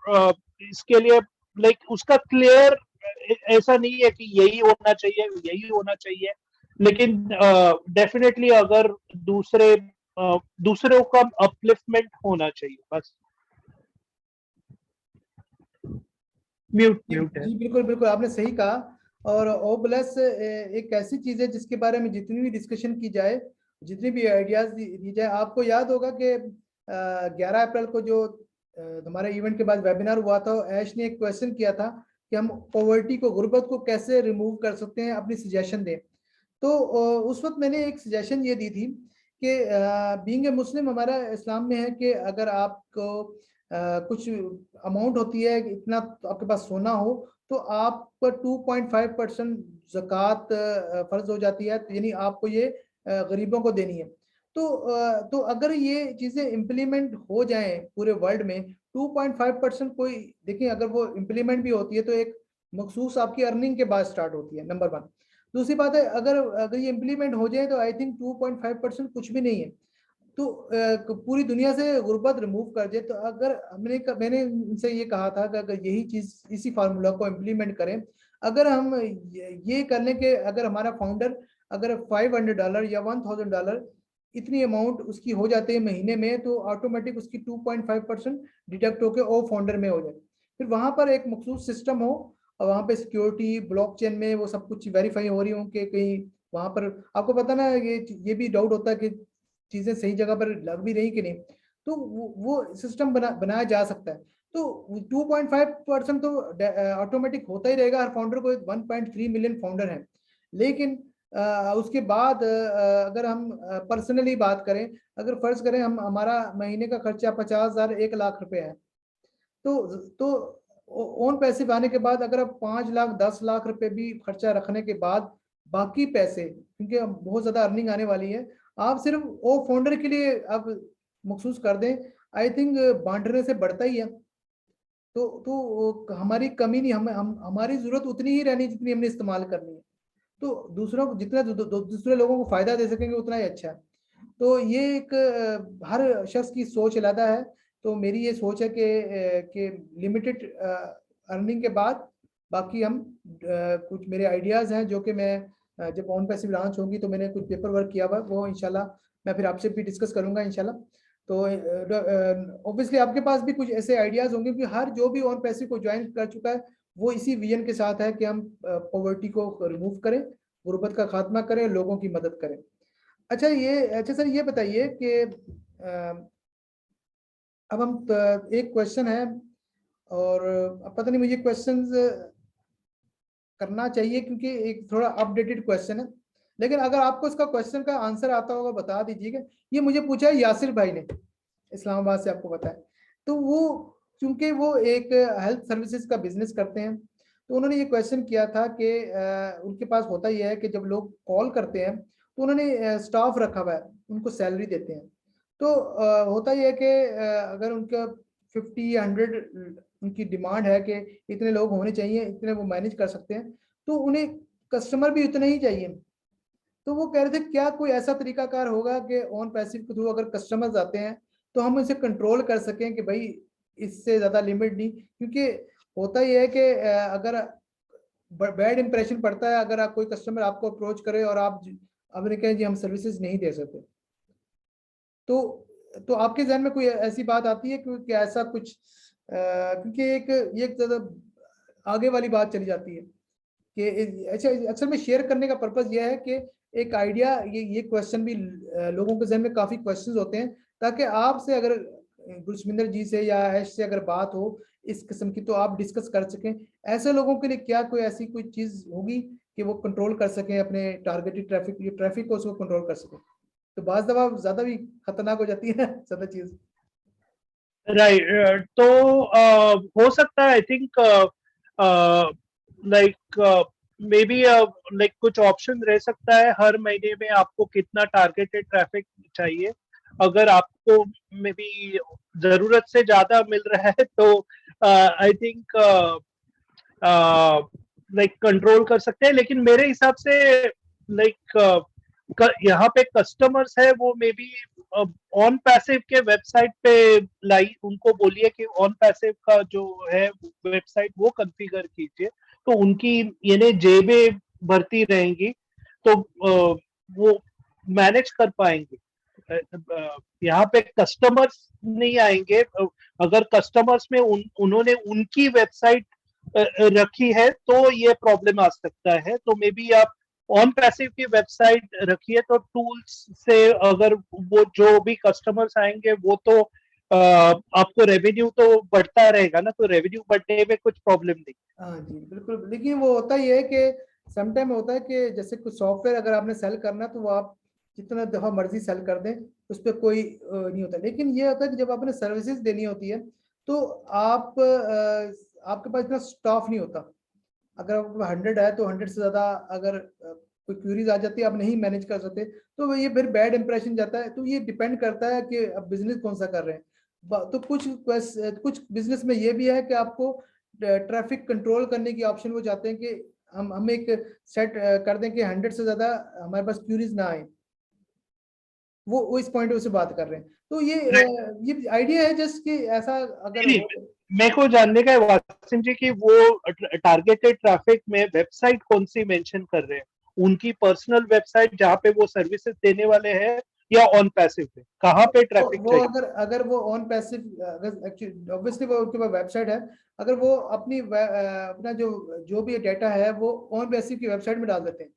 इसके लिए लाइक उसका क्लियर ऐसा नहीं है कि यही होना चाहिए यही होना चाहिए। लेकिन डेफिनेटली अगर दूसरों का अपलिफ्टमेंट होना चाहिए बस। म्यूट जी म्यूट है। जी, बिल्कुल बिल्कुल आपने सही कहा। और ओ प्लस एक ऐसी चीज है जिसके बारे में जितनी भी डिस्कशन की जाए, जितनी भी आइडियाज दी जाए, आपको याद होगा कि 11 अप्रैल को जो हमारे इवेंट के बाद वेबिनार हुआ था, ऐश ने एक क्वेश्चन किया था कि हम पॉवर्टी को, गुर्बत को कैसे रिमूव कर सकते हैं, अपनी सजेशन दें। तो उस वक्त मैंने एक सजेशन ये दी थी कि बीइंग ए मुस्लिम हमारा इस्लाम में है कि अगर आपको कुछ अमाउंट होती है, इतना तो आपके पास सोना हो, तो आप पर 2.5% ज़कात फर्ज हो जाती है, यानी आपको ये गरीबों को देनी है। तो अगर ये चीज़ें इम्प्लीमेंट हो जाएं पूरे वर्ल्ड में, 2.5% कोई, देखिए अगर वो इम्प्लीमेंट भी होती है तो एक मखसूस आपकी अर्निंग के बाद स्टार्ट होती है, नंबर 1। दूसरी बात है, अगर अगर ये इम्प्लीमेंट हो जाए तो आई थिंक 2.5% कुछ भी नहीं है। तो पूरी दुनिया से गुर्बत रिमूव कर दे। तो अगर मैंने उनसे ये कहा था कि अगर यही चीज, इसी फार्मूला को इम्प्लीमेंट करें, अगर हम ये कर लें कि अगर हमारा फाउंडर अगर $500 या $1000 इतनी अमाउंट उसकी हो जाती है महीने में, तो ऑटोमेटिक उसकी 2.5% डिडक्ट होकर ओ फाउंडर में हो जाए। फिर वहां पर एक मखसूस सिस्टम हो, और वहां पे सिक्योरिटी ब्लॉकचेन में वो सब कुछ वेरीफाई हो रही हो कि कहीं वहां पर, आपको पता ना, ये भी डाउट होता है कि चीजें सही जगह पर लग भी रही कि नहीं। तो वो सिस्टम बनाया जा सकता है। तो 2.5% तो ऑटोमेटिक होता ही रहेगा हर फाउंडर को। 1.3 मिलियन फाउंडर हैं। लेकिन उसके बाद अगर हम पर्सनली बात करें, अगर फर्ज करें हम, हमारा महीने का खर्चा 50,000 1 लाख रुपए है, तो ओन पैसिव आने के बाद अगर आप 5 लाख 10 लाख रुपए भी खर्चा रखने के बाद बाकी पैसे, क्योंकि अब बहुत ज्यादा अर्निंग आने वाली है, आप सिर्फ वो फाउंडर के लिए आप मखसूस कर दें, आई थिंक बांटने से बढ़ता ही है। तो हमारी कमी नहीं, हमारी जरूरत उतनी ही रहनी जितनी हमने इस्तेमाल करनी है। तो दूसरों को जितना दूसरे लोगों को फायदा दे सकेंगे उतना ही अच्छा है। तो ये एक हर शख्स की सोच अलग है। तो मेरी ये सोच है कि लिमिटेड अर्निंग के बाद बाकी हम कुछ मेरे आइडियाज हैं जो कि मैं जब ऑन पैसिव लॉन्च होगी तो मैंने कुछ पेपर वर्क किया हुआ, वो इंशाल्लाह मैं फिर आपसे भी डिस्कस करूंगा इंशाल्लाह। तो ऑब्वियसली आपके पास भी कुछ ऐसे आइडियाज होंगे कि हर जो भी ऑन पैसिव को ज्वाइन कर चुका है वो इसी विजन के साथ है कि हम पॉवर्टी को रिमूव करें, गुर्बत का खात्मा करें, लोगों की मदद करें। अच्छा सर, ये बताइए कि अब हम एक क्वेश्चन है, और अब पता नहीं मुझे क्वेश्चंस करना चाहिए क्योंकि एक थोड़ा अपडेटेड क्वेश्चन है, लेकिन अगर आपको इसका क्वेश्चन का आंसर आता होगा बता दीजिएगा। ये मुझे पूछा है यासिर भाई ने, इस्लामाबाद से, आपको पता है। तो वो, क्योंकि वो एक हेल्थ सर्विसेज का बिजनेस करते हैं, तो उन्होंने ये क्वेश्चन किया था कि उनके पास होता ही है कि जब लोग कॉल करते हैं तो उन्होंने स्टाफ रखा हुआ है, उनको सैलरी देते हैं। तो होता ही है कि अगर उनका 50 या 100 उनकी डिमांड है कि इतने लोग होने चाहिए, इतने वो मैनेज कर सकते हैं, तो उन्हें कस्टमर भी उतने ही चाहिए। तो वो कह रहे थे क्या कोई ऐसा तरीकाकार होगा कि ऑन पैसिव के थ्रू अगर कस्टमर्स आते हैं तो हम उसे कंट्रोल कर सकें कि भाई इससे ज़्यादा लिमिट नहीं, क्योंकि होता ही है कि अगर बैड इंप्रेशन पड़ता है अगर आप कोई कस्टमर आपको अप्रोच करे और आप आपने कहें जी हम सर्विसेज नहीं दे सकते, तो आपके जहन में कोई ऐसी बात आती है कि ऐसा कुछ क्योंकि ये एक ज़्यादा आगे वाली बात चली जाती है कि अच्छा अक्सर में शेयर करने का पर्पस ये है कि एक आइडिया ये क्वेश्चन भी लोगों के जहन में काफ़ी क्वेश्चंस होते हैं, ताकि आपसे अगर गुरसमिंदर जी से या ऐश से अगर बात हो इस किस्म की तो आप डिस्कस कर सकें। ऐसे लोगों के लिए क्या कोई ऐसी कोई चीज़ होगी कि वो कंट्रोल कर सकें अपने टारगेटेड ट्रैफिक को उसको कंट्रोल कर सकें? तो बाज़ दफ़ा ज़्यादा भी खतरनाक हो जाती है ना ज़्यादा चीज़। राइट, तो हो सकता है, I think like may be like कुछ ऑप्शन रह सकता है हर महीने में आपको कितना टारगेटेड ट्रैफिक चाहिए। अगर आपको मे बी जरूरत से ज्यादा मिल रहा है तो आई थिंक लाइक कंट्रोल कर सकते हैं, लेकिन मेरे हिसाब से लाइक यहाँ पे कस्टमर्स है वो मे बी ऑन पैसिव के वेबसाइट पे लाई उनको बोलिए कि ऑन पैसिव का जो है वेबसाइट वो कॉन्फ़िगर कीजिए, तो उनकी यानी जेबें भरती रहेंगी, तो वो मैनेज कर पाएंगे। यहाँ पे कस्टमर्स नहीं आएंगे। अगर कस्टमर्स में उन्होंने उनकी वेबसाइट रखी है तो ये प्रॉब्लम आ सकता है। तो मे बी आप ऑन पैसिव की वेबसाइट रखिए, तो टूल्स से अगर वो जो भी कस्टमर्स आएंगे वो तो आपको रेवेन्यू तो बढ़ता रहेगा ना, तो रेवेन्यू बढ़ने में कुछ प्रॉब्लम नहीं। हाँ जी बिल्कुल, लेकिन वो होता ही है कि समटाइम होता है कि जैसे कुछ सॉफ्टवेयर अगर आपने सेल करना तो वो आप जितना दफ़ा मर्जी सेल कर दें उस पर कोई नहीं होता, लेकिन ये होता है कि जब आपने सर्विसेज देनी होती है तो आप आपके पास इतना स्टाफ नहीं होता। अगर आपके पास 100 है तो 100 से ज़्यादा अगर कोई क्यूरीज आ जाती है आप नहीं मैनेज कर सकते तो ये फिर बैड इंप्रेशन जाता है। तो ये डिपेंड करता है कि आप बिजनेस कौन सा कर रहे हैं। तो कुछ बिजनेस में ये भी है कि आपको ट्रैफिक कंट्रोल करने की ऑप्शन वो चाहते हैं कि हम एक सेट कर दें कि 100 से ज़्यादा हमारे पास क्यूरीज ना आए। वो इस पॉइंट से बात कर रहे हैं। तो ये आइडिया है जस्ट कि ऐसा अगर नहीं, मेरे को जानने का है वासिम जी कि वो टारगेटेड ट्रैफिक में वेबसाइट कौन सी मेंशन कर रहे हैं, उनकी पर्सनल वेबसाइट जहाँ पे वो सर्विसेज देने वाले हैं, या ऑन पैसिव पे कहाँ पे ट्रैफिक वो चाहिए? अगर वो ऑन पैसिव अगर एक्चुअली ऑब्वियसली वो उनके पास वेबसाइट है, अगर वो अपना जो भी डेटा है वो ऑन पैसिव की वेबसाइट में डाल देते हैं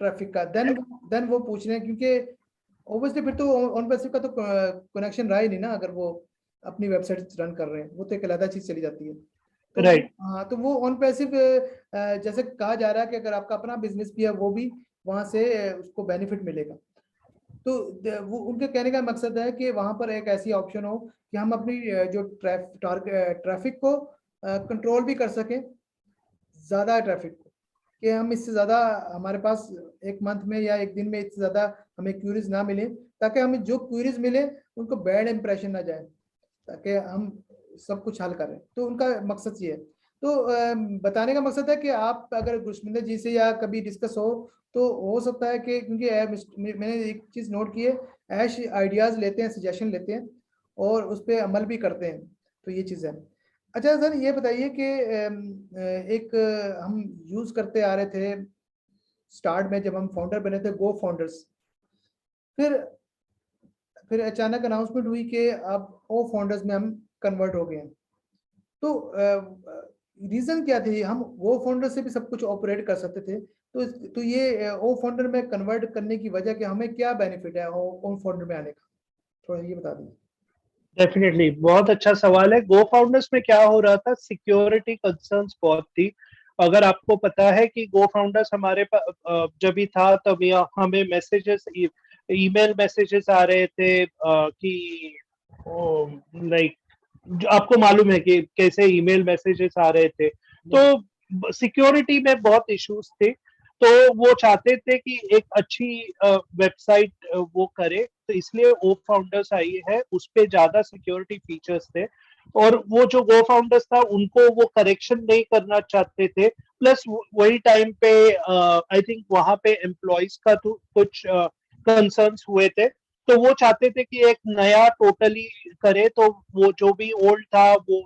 ट्रैफिक का, देन वो पूछ रहे हैं, क्योंकि ऑब्वियसली फिर तो ऑन पैसिव का तो कनेक्शन रहा ही नहीं ना। अगर वो अपनी वेबसाइट रन कर रहे हैं वो तो एक अलग चीज चली जाती है। तो राइट। हाँ, तो वो ऑन पैसिव जैसे कहा जा रहा है कि अगर आपका अपना बिजनेस भी है वो भी वहां से उसको बेनिफिट मिलेगा। तो वो उनके कहने का मकसद है कि वहां पर एक ऐसी ऑप्शन हो कि हम अपनी जो ट्रैफिक को कंट्रोल भी कर सकें, ज़्यादा ट्रैफिक को, कि हम इससे ज़्यादा हमारे पास एक मंथ में या एक दिन में इससे ज़्यादा हमें क्यूरीज ना मिले, ताकि हमें जो क्यूरीज मिले उनको बैड इंप्रेशन ना जाए, ताकि हम सब कुछ हल करें। तो उनका मकसद ये है। तो बताने का मकसद है कि आप अगर गुरशमिंदर जी से या कभी डिस्कस तो हो सकता है कि क्योंकि मैंने एक चीज़ नोट की है, ऐश आइडियाज़ लेते हैं, सजेशन लेते हैं और उस पर अमल भी करते हैं। तो ये चीज़ है। अच्छा सर ये बताइए कि एक हम यूज़ करते आ रहे थे स्टार्ट में जब हम फाउंडर बने थे, गो फाउंडर्स। फिर अचानक अनाउंसमेंट हुई कि अब ओ फाउंडर्स में हम कन्वर्ट हो गए हैं। तो रीज़न क्या थी? हम वो फाउंडर से भी सब कुछ ऑपरेट कर सकते थे, तो ये ओ फाउंडर में कन्वर्ट करने की वजह कि हमें क्या बेनिफिट है ओ फाउंडर में आने का? थोड़ा ये बता दीजिए। डेफिनेटली, बहुत अच्छा सवाल है। गो फाउंडर्स में क्या हो रहा था, सिक्योरिटी कंसर्न्स बहुत थी। अगर आपको पता है कि गो फाउंडर्स हमारे जब भी था तब हमें मैसेजेस, ईमेल मैसेजेस आ रहे थे कि लाइक आपको मालूम है कि कैसे ईमेल मैसेजेस आ रहे थे, तो सिक्योरिटी में बहुत इश्यूज थे। तो वो चाहते थे कि एक अच्छी वेबसाइट वो करे, तो इसलिए ओ फाउंडर्स आई है, उस पे ज्यादा सिक्योरिटी फीचर्स थे। और वो जो गो फाउंडर्स था उनको वो करेक्शन नहीं करना चाहते थे। प्लस वही टाइम पे आई थिंक वहां पे एम्प्लॉयज का तो कुछ कंसर्न्स हुए थे, तो वो चाहते थे कि एक नया टोटली करे, तो वो जो भी ओल्ड था वो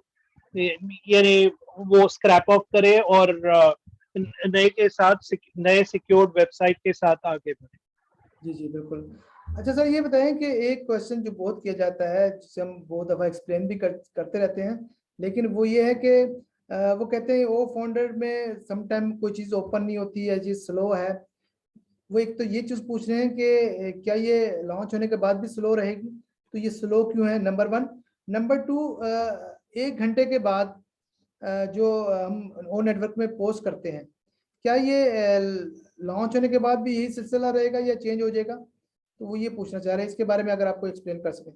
यानी वो स्क्रैप ऑफ करे और नए के साथ नए सिक्योर्ड वेबसाइट के साथ आगे बढ़े। जी जी बिल्कुल। अच्छा सर, ये बताएं कि एक क्वेश्चन जो बहुत किया जाता है, जिसे हम बहुत दफ़ा एक्सप्लेन भी करते रहते हैं, लेकिन वो ये है कि वो कहते हैं वो फाउंडर में समटाइम कोई चीज़ ओपन नहीं होती है, चीज़ स्लो है। वो एक तो ये चीज़ पूछ रहे हैं कि क्या ये लॉन्च होने के बाद भी स्लो रहेगी, तो ये स्लो क्यों है, नंबर वन। नंबर टू, 1 घंटे के बाद जो हम ओ नेटवर्क में पोस्ट करते हैं, क्या ये लॉन्च होने के बाद भी यही सिलसिला रहेगा या चेंज हो जाएगा? तो वो ये पूछना चाह रहे हैं, इसके बारे में अगर आपको एक्सप्लेन कर सकें।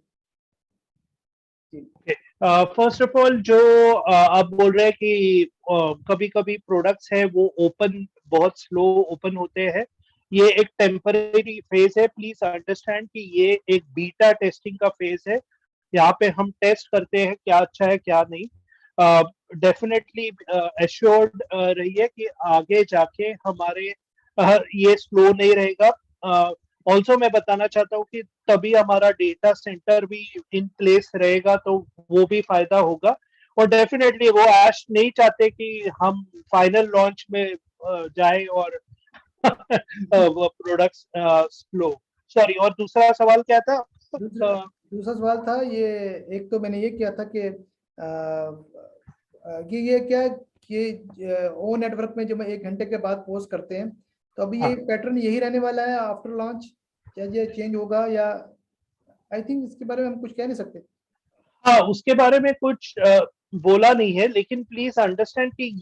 फर्स्ट ऑफ ऑल जो आप बोल रहे हैं कि कभी कभी प्रोडक्ट्स है वो ओपन बहुत स्लो ओपन होते हैं, ये एक टेम्परेरी फेज है। प्लीज अंडरस्टैंड कि ये एक बीटा टेस्टिंग का फेज है। यहाँ पे हम टेस्ट करते हैं क्या अच्छा है क्या नहीं। डेफिनेटली एश्योर्ड रहिए कि आगे जाके हमारे ये स्लो नहीं रहेगा। ऑल्सो मैं बताना चाहता हूँ कि तभी हमारा डेटा सेंटर भी इन प्लेस रहेगा, तो वो भी फायदा होगा। और डेफिनेटली वो ऐश नहीं चाहते कि हम फाइनल लॉन्च में जाए और वो प्रोडक्ट्स स्लो। सॉरी, और दूसरा सवाल क्या था? दूसरा दूसरा सवाल था ये, एक तो मैंने ये किया था कि ये क्या कि ओ नेटवर्क में जब हम 1 घंटे के बाद पोस्ट करते हैं, तो अभी ये हाँ पैटर्न यही रहने वाला है आफ्टर लॉन्च, क्या ये चेंज होगा? या आई थिंक इसके बारे में हम कुछ कह नहीं सकते। हाँ, उसके बारे में कुछ बोला नहीं है, लेकिन प्लीज अंडरस्टैंड कि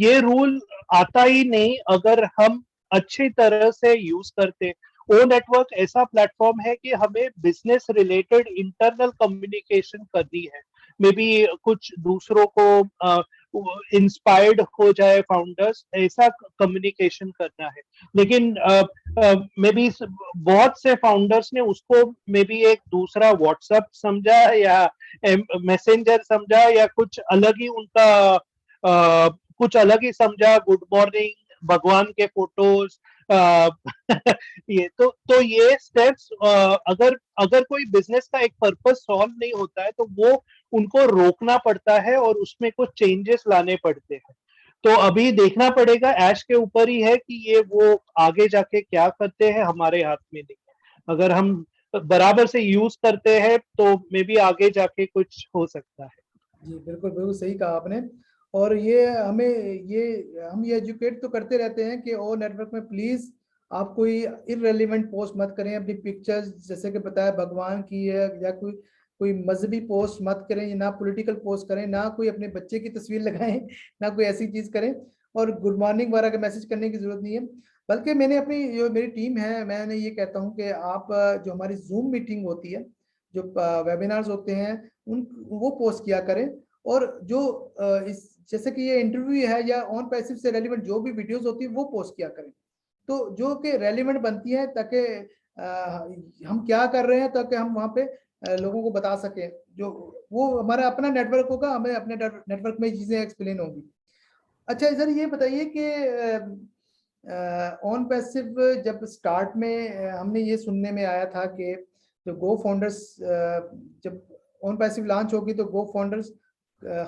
ये रूल आता ही नहीं अगर हम अच्छी तरह से यूज करते। ओ नेटवर्क ऐसा प्लेटफॉर्म है कि हमें बिजनेस रिलेटेड इंटरनल कम्युनिकेशन करनी है। मे बी कुछ दूसरों को इंस्पायर्ड हो जाए फाउंडर्स, ऐसा कम्युनिकेशन करना है। लेकिन मे बी बहुत से फाउंडर्स ने उसको मे बी एक दूसरा व्हाट्सएप समझा या मैसेंजर समझा या कुछ अलग ही उनका कुछ अलग ही समझा। गुड मॉर्निंग, भगवान के फोटोज, ये तो ये स्टेप्स, अगर अगर कोई बिजनेस का एक पर्पस सॉल्व नहीं होता है तो वो उनको रोकना पड़ता है और उसमें कुछ चेंजेस लाने पड़ते हैं। तो अभी देखना पड़ेगा, ऐश के ऊपर ही है कि ये वो आगे जाके क्या करते हैं, हमारे हाथ में नहीं है। अगर हम बराबर से यूज करते हैं तो मे बी आगे जाके कुछ हो सकता है। जी बिल्कुल बिल्कुल सही कहा आपने। और ये हमें ये हम ये एजुकेट तो करते रहते हैं कि ओ नेटवर्क में प्लीज आप कोई इररेलेवेंट पोस्ट मत करें, अपनी पिक्चर्स जैसे कि बताया भगवान की है या कोई कोई मजहबी पोस्ट मत करें, ना पॉलिटिकल पोस्ट करें, ना कोई अपने बच्चे की तस्वीर लगाएं, ना कोई ऐसी चीज करें। और गुड मॉर्निंग वगैरह का मैसेज करने की जरूरत नहीं है। बल्कि मैंने अपनी जो मेरी टीम है, मैंने ये कहता हूँ कि आप जो हमारी जूम मीटिंग होती है, जो वेबिनार्स होते हैं, उन वो पोस्ट किया करें। और जो इस जैसे कि ये इंटरव्यू है या ऑन पैसिव से रेलिवेंट जो भी वीडियोस होती है वो पोस्ट किया करें, तो जो कि रेलिवेंट बनती है, ताकि हम क्या कर रहे हैं, ताकि हम वहाँ पे लोगों को बता सकें। जो वो हमारा अपना नेटवर्क होगा, हमें अपने नेटवर्क में चीजें एक्सप्लेन होंगी। अच्छा सर, ये बताइए कि ऑन पैसिव जब स्टार्ट में हमने ये सुनने में आया था कि जो गो फाउंडर्स, जब ऑन पैसिव लॉन्च होगी तो गो फाउंडर्स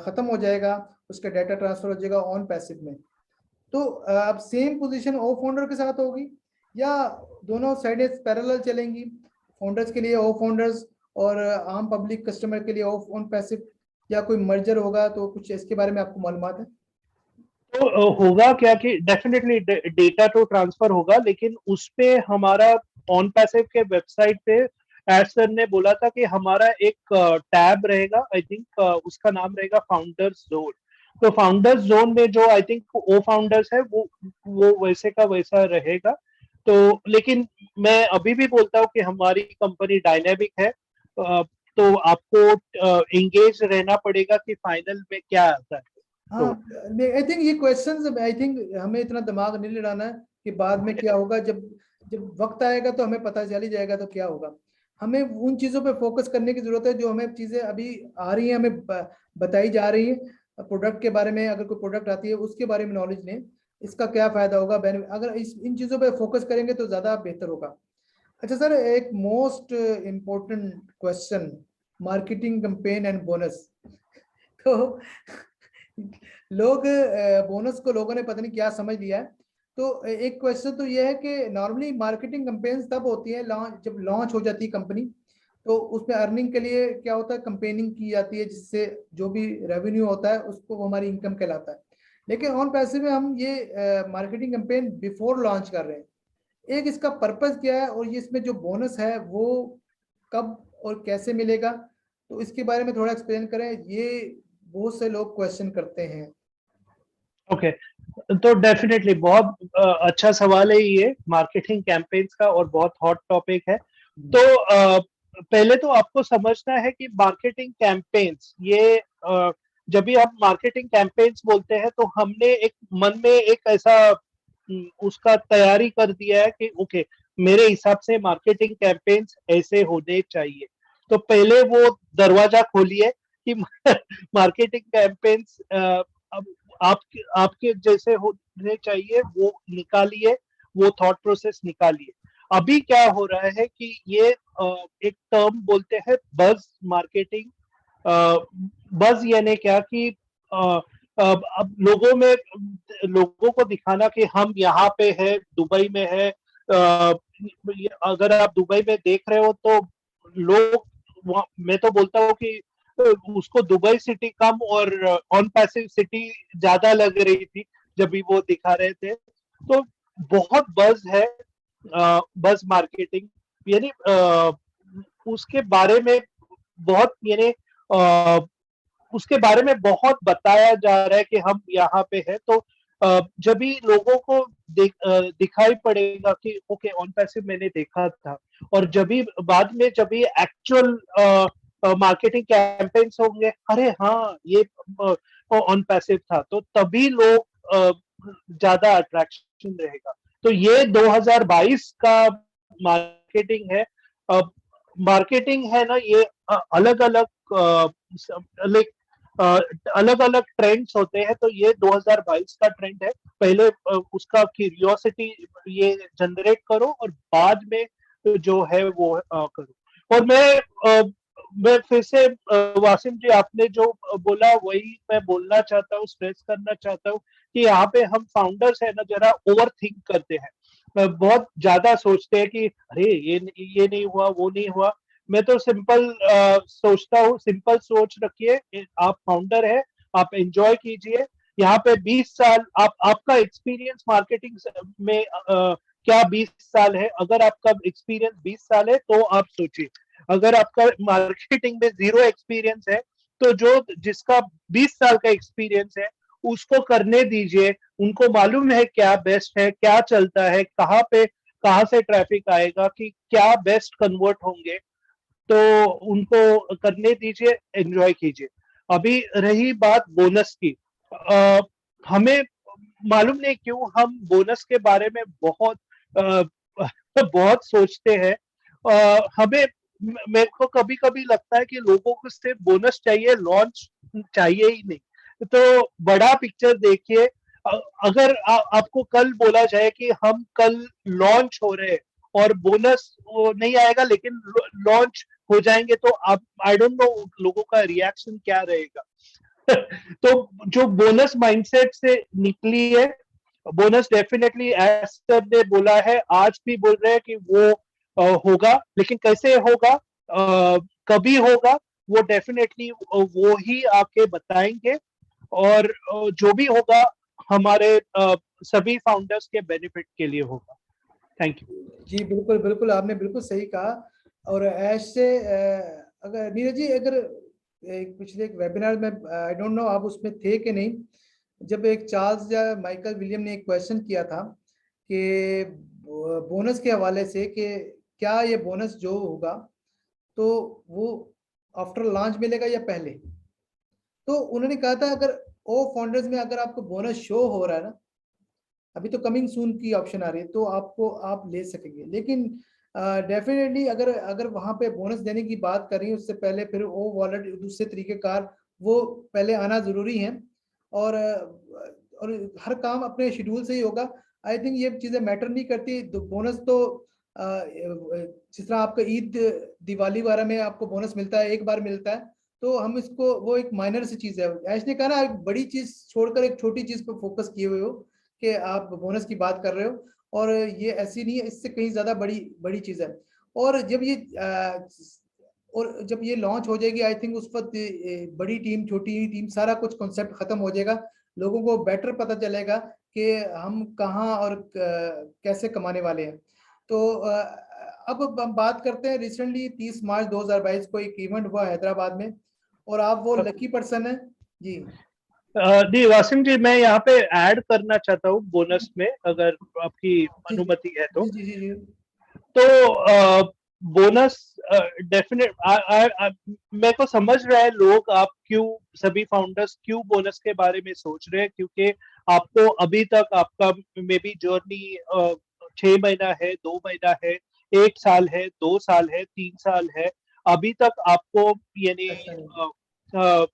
खत्म हो जाएगा, उसका डाटा ट्रांसफर हो जाएगा ऑन पैसिव में। तो अब सेम पोजीशन ओ फाउंडर के साथ होगी या दोनों साइडें पैरेलल चलेंगी, फाउंडर्स के लिए ओ फाउंडर्स और आम पब्लिक कस्टमर के लिए ऑन पैसिव, या कोई मर्जर होगा? तो कुछ इसके बारे में आपको मालूमात है? तो होगा क्या कि डेफिनेटली डेटा तो ट्रांसफर होगा, लेकिन उस पे हमारा ऑन पैसिव के वेबसाइट पे एड सर ने बोला था कि हमारा एक टैब रहेगा। आई थिंक उसका नाम रहेगा फाउंडर्स जोन। तो फाउंडर्स जोन में जो आई थिंक ओ फाउंडर्स है वो वैसे का वैसा रहेगा। तो लेकिन मैं अभी भी बोलता हूँ कि हमारी कंपनी डायनेमिक है, तो आपको एंगेज रहना पड़ेगा कि फाइनल में क्या आता है। हाँ, आई थिंक ये क्वेश्चंस, आई थिंक हमें इतना दिमाग नहीं लड़ाना है कि बाद में क्या होगा। जब जब वक्त आएगा तो हमें पता चल ही जाएगा तो क्या होगा। हमें उन चीजों पे फोकस करने की जरूरत है जो हमें चीजें अभी आ रही हैं, हमें बताई जा रही है। प्रोडक्ट के बारे में, अगर कोई प्रोडक्ट आती है उसके बारे में नॉलेज लें, इसका क्या फायदा होगा, अगर इन चीजों पे फोकस करेंगे तो ज्यादा बेहतर होगा। अच्छा सर, एक most important question, marketing campaign and bonus. तो लोग बोनस को लोगों ने पता नहीं क्या समझ लिया है। तो एक क्वेश्चन तो ये है कि नॉर्मली मार्केटिंग कैंपेन्स तब होती है जब लॉन्च हो जाती है कंपनी, तो उसमें अर्निंग के लिए क्या होता है, कंपेनिंग की जाती है, जिससे जो भी रेवेन्यू होता है उसको वो हमारी इनकम कहलाता है। लेकिन ऑन पैसिव में हम ये मार्केटिंग कैंपेन बिफोर लॉन्च कर रहे हैं। एक इसका पर्पस क्या है, और ये इसमें जो बोनस है वो कब और कैसे मिलेगा, तो इसके बारे में थोड़ा एक्सप्लेन करें। ये बहुत से लोग क्वेश्चन करते हैं। ओके, तो डेफिनेटली बहुत अच्छा सवाल है ये मार्केटिंग कैंपेन्स का, और बहुत हॉट टॉपिक है। तो पहले तो आपको समझना है कि मार्केटिंग कैंपेन्स ये जब भी हम मार्केटिंग कैंपेन्स बोलते हैं तो हमने एक मन में एक ऐसा उसका तैयारी कर दिया है कि ओके, मेरे हिसाब से मार्केटिंग कैंपेन्स ऐसे होने चाहिए। तो पहले वो दरवाजा खोलिए कि मार्केटिंग कैंपेन्स आपके जैसे होने चाहिए, वो निकालिए, वो थॉट प्रोसेस निकालिए। अभी क्या हो रहा है कि ये एक टर्म बोलते हैं बज मार्केटिंग। बज यानी क्या कि अब लोगों को दिखाना कि हम यहाँ पे है, दुबई में है। अगर आप दुबई में देख रहे हो तो लोग मैं तो बोलता हूँ कि उसको दुबई सिटी कम और ऑन पैसिव सिटी ज्यादा लग रही थी जब भी वो दिखा रहे थे। तो बहुत बज है, बज मार्केटिंग, यानी उसके बारे में बहुत, यानी उसके बारे में बहुत बताया जा रहा है कि हम यहाँ पे है। तो जब भी लोगों को दिखाई पड़ेगा कि ओके, ऑन पैसिव मैंने देखा था, और जब भी बाद में जब भी एक्चुअल मार्केटिंग कैंपेन्स होंगे, अरे हाँ ये ऑन पैसिव था, तो तभी लोग ज्यादा अट्रैक्शन रहेगा। तो ये 2022 का मार्केटिंग है। मार्केटिंग है ना, ये अलग अलग अलग अलग ट्रेंड्स होते हैं। तो ये 2022 का ट्रेंड है। पहले उसका क्यूरियोसिटी ये जनरेट करो, और बाद में जो है वो करो। और मैं फिर से वासिम जी, आपने जो बोला वही मैं बोलना चाहता हूँ, स्ट्रेस करना चाहता हूँ कि यहाँ पे हम फाउंडर्स है ना, जरा ओवर थिंक करते हैं, बहुत ज्यादा सोचते हैं कि अरे ये नहीं हुआ, वो नहीं हुआ। मैं तो सिंपल सोचता हूँ, सिंपल सोच रखिए। आप फाउंडर है, आप एंजॉय कीजिए। यहाँ पे 20 साल आपका एक्सपीरियंस मार्केटिंग में क्या 20 साल है? अगर आपका एक्सपीरियंस 20 साल है तो आप सोचिए। अगर आपका मार्केटिंग में जीरो एक्सपीरियंस है, तो जो जिसका 20 साल का एक्सपीरियंस है उसको करने दीजिए। उनको मालूम है क्या बेस्ट है, क्या चलता है, कहाँ से ट्रैफिक आएगा, कि क्या बेस्ट कन्वर्ट होंगे। तो उनको करने दीजिए, एंजॉय कीजिए। अभी रही बात बोनस की, हमें मालूम नहीं क्यों हम बोनस के बारे में अ, बहुत सोचते हैं। हमें मेरे को कभी कभी लगता है कि लोगों को सिर्फ बोनस चाहिए, लॉन्च चाहिए ही नहीं। तो बड़ा पिक्चर देखिए। अगर आपको कल बोला जाए कि हम कल लॉन्च हो रहे हैं और बोनस वो नहीं आएगा लेकिन लॉन्च हो जाएंगे, तो आप, आई डोंट नो लोगों का रिएक्शन क्या रहेगा। तो जो बोनस माइंडसेट से निकली है, बोनस डेफिनेटली एज सर ने बोला है, आज भी बोल रहे हैं कि वो होगा, लेकिन कैसे होगा, कभी होगा, वो डेफिनेटली वो ही आके बताएंगे। और जो भी होगा हमारे सभी फाउंडर्स के बेनिफिट के लिए होगा। Thank you. जी बिल्कुल बिल्कुल, आपने बिल्कुल सही कहा। और ऐसे अगर नीरज जी, अगर पिछले एक वेबिनार में, आई डोंट नो आप उसमें थे कि नहीं, जब एक चार्ल्स या माइकल विलियम ने एक क्वेश्चन किया था कि बोनस के हवाले से, कि क्या ये बोनस जो होगा तो वो आफ्टर लॉन्च मिलेगा या पहले। तो उन्होंने कहा था, अगर ओ फाउंडर्स में अगर आपको बोनस शो हो रहा है ना, अभी तो कमिंग सून की ऑप्शन आ रही है, तो आपको आप ले सकेंगे। लेकिन डेफिनेटली अगर अगर वहां पे बोनस देने की बात कर रही है, उससे पहले फिर वो वॉलेट दूसरे तरीके कार वो पहले आना जरूरी है। और और हर काम अपने शेड्यूल से ही होगा। आई थिंक ये चीजें मैटर नहीं करती। बोनस तो जिस तरह आपका ईद दिवाली वगैरह में आपको बोनस मिलता है, एक बार मिलता है, तो हम इसको वो एक माइनर सी चीज है। ऐश ने कहा ना, एक बड़ी चीज छोड़कर एक छोटी चीज पर फोकस किए हुए हो कि आप बोनस की बात कर रहे हो, और ये ऐसी नहीं है, इससे कहीं ज्यादा बड़ी बड़ी चीज है। और जब ये लॉन्च हो जाएगी, आई थिंक उस वक्त बड़ी टीम छोटी टीम सारा कुछ कॉन्सेप्ट खत्म हो जाएगा। लोगों को बेटर पता चलेगा कि हम कहाँ और कैसे कमाने वाले हैं। तो अब हम बात करते हैं, रिसेंटली 30 मार्च 2022 को एक इवेंट हुआ हैदराबाद में, और आप वो लकी पर्सन है जी। जी वासिम जी, मैं यहाँ पे ऐड करना चाहता हूँ बोनस में, अगर आपकी जी अनुमति है तो। जी जी जी तो बोनस डेफिनेट मेरे को समझ रहा है लोग, आप क्यों, सभी फाउंडर्स क्यों बोनस के बारे में सोच रहे हैं, क्योंकि आपको अभी तक आपका मे बी जर्नी 6 महीना है, 2 महीना है, 1 साल है, 2 साल है, 3 साल है, अभी तक आपको यानी अच्छा है।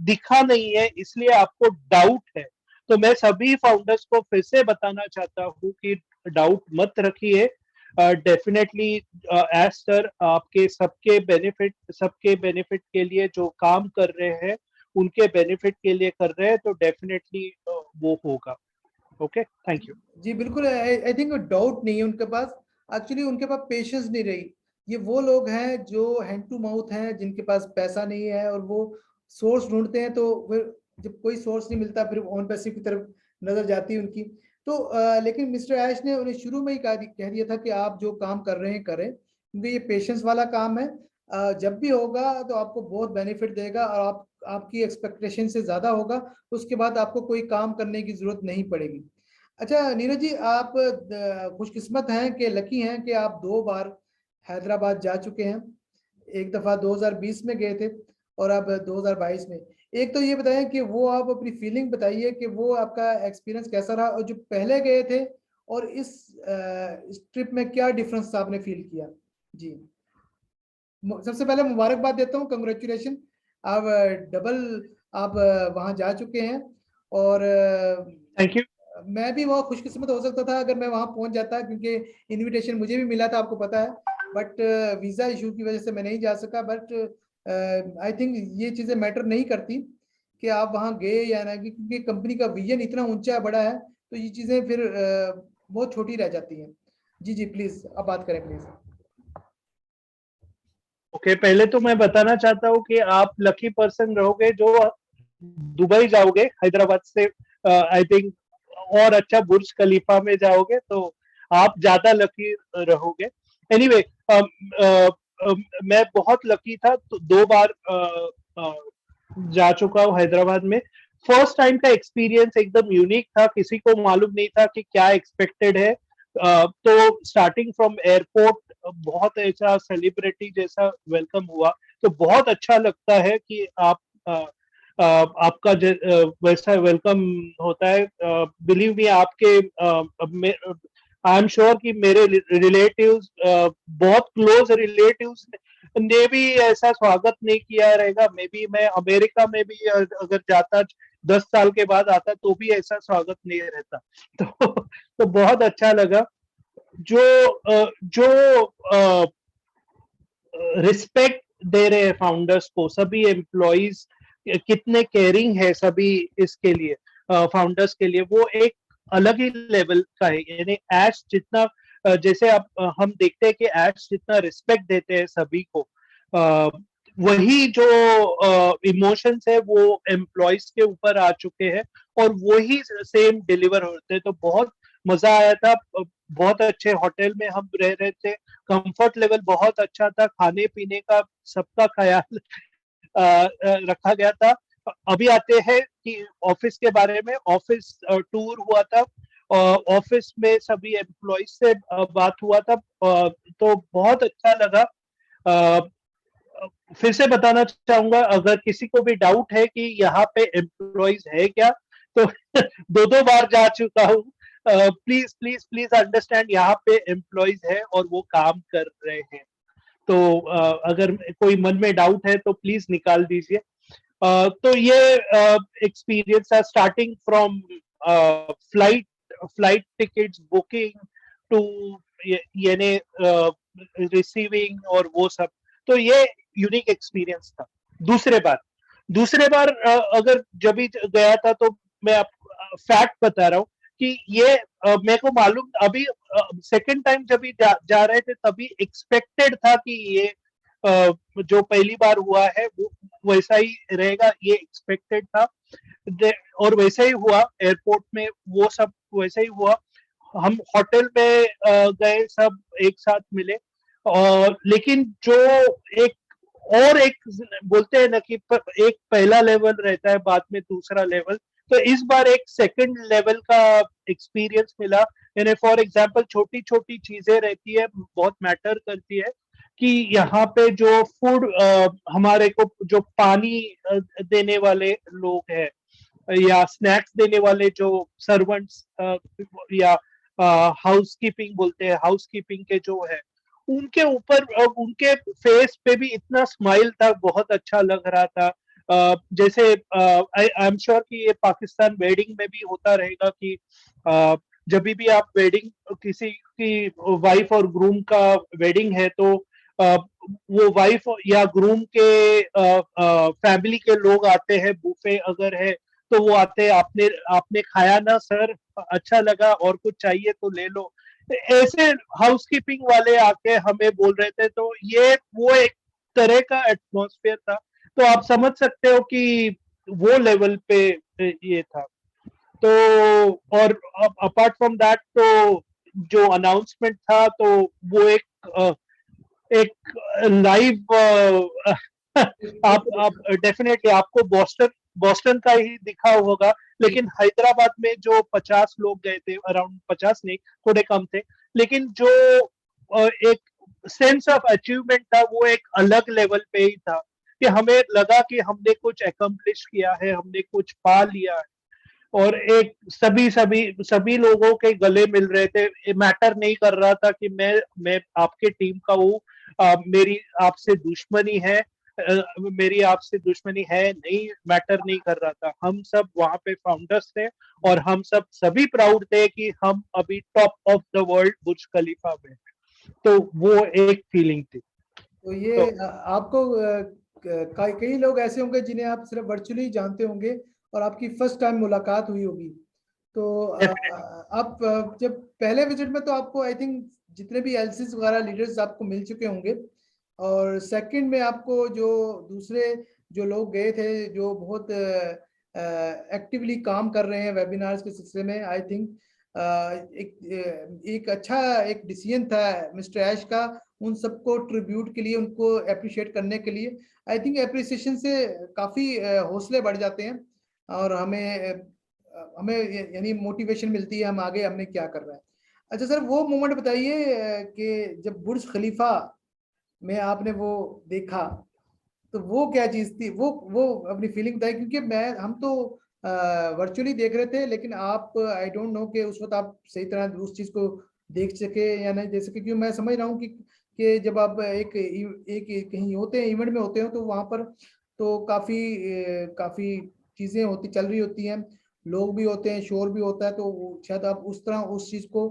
दिखा नहीं है, इसलिए आपको डाउट है। तो मैं सभी फाउंडर्स को फिर से बताना चाहता हूँ कि डाउट मत रखिए। डेफिनेटली एज सर आपके सबके बेनिफिट के लिए जो काम कर रहे हैं, उनके बेनिफिट के लिए कर रहे हैं, तो डेफिनेटली वो होगा। Okay, thank you. जी बिल्कुल, आई थिंक डाउट नहीं है उनके पास। एक्चुअली उनके पास पेशेंस नहीं रही। ये वो लोग हैं जो हैंड टू माउथ हैं, जिनके पास पैसा नहीं है, और वो सोर्स ढूंढते हैं, तो फिर जब कोई सोर्स नहीं मिलता, फिर ऑन पैसिव की तरफ नजर जाती है उनकी। तो लेकिन मिस्टर ऐश ने उन्हें शुरू में ही कह दिया था कि आप जो काम कर रहे हैं करें, क्योंकि ये पेशेंस वाला काम है। जब भी होगा तो आपको बहुत बेनिफिट देगा, और आपकी एक्सपेक्टेशन से ज्यादा होगा। उसके बाद आपको कोई काम करने की जरूरत नहीं पड़ेगी। अच्छा नीरज जी, आप खुशकिस्मत हैं कि लकी हैं कि आप 2 बार हैदराबाद जा चुके हैं। एक दफा 2020 में गए थे, और अब 2022 में। एक तो ये बताएं कि वो आप अपनी फीलिंग बताइए कि वो आपका एक्सपीरियंस कैसा रहा, और जो पहले गए थे और इस ट्रिप में क्या डिफरेंस आपने फील किया जी। सबसे पहले मुबारकबाद देता हूँ, कंग्रेचुलेशन। आप डबल आप वहां जा चुके हैं। और थैंक यू। मैं भी बहुत खुशकिस्मत हो सकता था अगर मैं वहां पहुंच जाता, क्योंकि इनविटेशन मुझे भी मिला था, आपको पता है। बट वीजा इशू की वजह से मैं नहीं जा सका। बट आई थिंक ये चीजें मैटर नहीं करती कि आप वहां गए या ना, क्योंकि कंपनी का विजन इतना ऊंचा बड़ा है, तो ये चीजें फिर बहुत छोटी रह जाती हैं। जी जी प्लीज, अब बात करें प्लीज। ओके, पहले तो मैं बताना चाहता हूँ कि आप लकी पर्सन रहोगे जो दुबई जाओगे हैदराबाद से। आई थिंक और अच्छा बुर्ज खलीफा में जाओगे, तो आप ज्यादा लकी रहोगे। एनीवे मैं बहुत लकी था, तो 2 बार जा चुका हूँ हैदराबाद में। फर्स्ट टाइम का एक्सपीरियंस एकदम यूनिक था, किसी को मालूम नहीं था कि क्या एक्सपेक्टेड है। तो स्टार्टिंग फ्रॉम एयरपोर्ट बहुत ऐसा सेलिब्रिटी जैसा वेलकम हुआ, तो बहुत अच्छा लगता है कि आपका वैसा वेलकम होता है। बिलीव मी, आपके आई एम श्योर कि मेरे रिलेटिव्स, बहुत क्लोज रिलेटिव्स ने भी ऐसा स्वागत नहीं किया रहेगा। मे बी मैं अमेरिका में भी अगर जाता 10 साल के बाद आता, तो भी ऐसा स्वागत नहीं रहता। तो बहुत अच्छा लगा। जो रिस्पेक्ट दे रहे हैं फाउंडर्स को, सभी एम्प्लॉइज कितने केयरिंग है सभी इसके लिए, फाउंडर्स के लिए, वो एक अलग ही लेवल का है। यानी एश जितना जैसे अब हम देखते हैं कि एश जितना रिस्पेक्ट देते हैं सभी को, वही जो इमोशंस है वो एम्प्लॉयज के ऊपर आ चुके हैं, और वही सेम डिलीवर होते हैं। तो बहुत मजा आया था। बहुत अच्छे होटल में हम रह रहे थे, कंफर्ट लेवल बहुत अच्छा था, खाने पीने का सबका ख्याल रखा गया था। अभी आते हैं कि ऑफिस के बारे में। ऑफिस टूर हुआ था, ऑफिस में सभी एम्प्लॉयज से बात हुआ था, तो बहुत अच्छा लगा। फिर से बताना चाहूंगा, अगर किसी को भी डाउट है कि यहाँ पे एम्प्लॉयज है क्या, तो दो दो बार जा चुका हूँ। प्लीज प्लीज प्लीज अंडरस्टैंड, यहाँ पे एम्प्लॉयज है और वो काम कर रहे हैं। तो अगर कोई मन में डाउट है तो प्लीज निकाल दीजिए। तो ये एक्सपीरियंस है, starting from flight flight tickets booking to यानी रिसीविंग और वो सब। तो ये यूनिक एक्सपीरियंस था। दूसरे बार अगर जब भी गया था तो मैं आप फैक्ट बता रहा हूँ कि ये मेरे को मालूम अभी सेकंड टाइम जब भी जा रहे थे तभी एक्सपेक्टेड था कि ये जो पहली बार हुआ है वो वैसा ही रहेगा, ये एक्सपेक्टेड था। और वैसा ही हुआ एयरपोर्ट में, वो सब वैसा ही हुआ। हम होटल में गए, सब एक साथ मिले। और लेकिन जो एक एक बोलते हैं ना कि एक पहला लेवल रहता है, बाद में दूसरा लेवल, तो इस बार एक सेकंड लेवल का एक्सपीरियंस मिला। यानी फॉर एग्जांपल छोटी छोटी चीजें रहती है, बहुत मैटर करती है कि यहाँ पे जो फूड हमारे को जो पानी देने वाले लोग हैं या स्नैक्स देने वाले जो सर्वेंट्स या हाउसकीपिंग बोलते हैं, हाउसकीपिंग के जो है उनके ऊपर उनके फेस पे भी इतना स्माइल था, बहुत अच्छा लग रहा था। जैसे आई एम श्योर कि ये पाकिस्तान वेडिंग में भी होता रहेगा कि जब भी आप वेडिंग किसी की वाइफ और ग्रूम का वेडिंग है तो वो वाइफ या ग्रूम के फैमिली के लोग आते हैं, बुफे अगर है तो वो आते हैं, आपने आपने खाया ना सर, अच्छा लगा और कुछ चाहिए तो ले लो। ऐसे हाउसकीपिंग वाले आके हमें बोल रहे थे, तो ये वो एक तरह का एटमॉस्फेयर था। तो आप समझ सकते हो कि वो लेवल पे ये था। तो और अपार्ट फ्रॉम दैट तो जो अनाउंसमेंट था तो वो एक लाइव आप डेफिनेटली आपको बॉस्टन बॉस्टन का ही दिखा होगा, लेकिन हैदराबाद में जो 50 लोग गए थे, अराउंड 50 नहीं, थोड़े कम थे, लेकिन जो एक सेंस ऑफ अचीवमेंट था वो एक अलग लेवल पे ही था कि हमें लगा कि हमने कुछ अकम्प्लिश किया है, हमने कुछ पा लिया है। और एक सभी सभी सभी लोगों के गले मिल रहे थे, मैटर नहीं कर रहा था कि मैं आपके टीम का हूँ, मेरी आपसे दुश्मनी है, मेरी आपसे दुश्मनी है नहीं, मैटर नहीं कर रहा था। हम सब वहां पे फाउंडर्स थे और हम सब सभी प्राउड थे कि हम अभी टॉप ऑफ द वर्ल्ड बुर्ज खलीफा में। तो वो एक फीलिंग थी। तो ये तो आपको कई लोग ऐसे होंगे जिन्हें आप सिर्फ वर्चुअली जानते होंगे और आपकी फर्स्ट टाइम मुलाकात हुई होगी। तो डेफिनेटली आप जब पहले विजिट में तो आपको आई थिंक जितने भी एलसीज वगैरह लीडर्स आपको मिल चुके होंगे, और सेकंड में आपको जो दूसरे जो लोग गए थे जो बहुत एक्टिवली काम कर रहे हैं वेबिनार्स के सिलसिले में, आई थिंक एक अच्छा एक डिसीजन था मिस्टर ऐश का उन सबको ट्रिब्यूट के लिए, उनको अप्रिशिएट करने के लिए। आई थिंक अप्रिसिएशन से काफ़ी हौसले बढ़ जाते हैं और हमें हमें यानी मोटिवेशन मिलती है हम आगे हमने क्या कर रहा है। अच्छा सर, वो मोमेंट बताइए कि जब बुर्ज खलीफा में आपने वो देखा, तो वो क्या चीज थी, वो अपनी फीलिंग बताइए, क्योंकि मैं हम तो वर्चुअली देख रहे थे, लेकिन आप आई डोंट नो कि उस वक्त आप सही तरह उस चीज को देख सके या नहीं देख सके, क्योंकि मैं समझ रहा हूँ कि जब आप एक कहीं होते हैं इवेंट में होते हो तो वहां पर तो काफी चीजें होती चल रही होती हैं, लोग भी होते हैं, शोर भी होता है, तो शायद आप उस तरह उस चीज को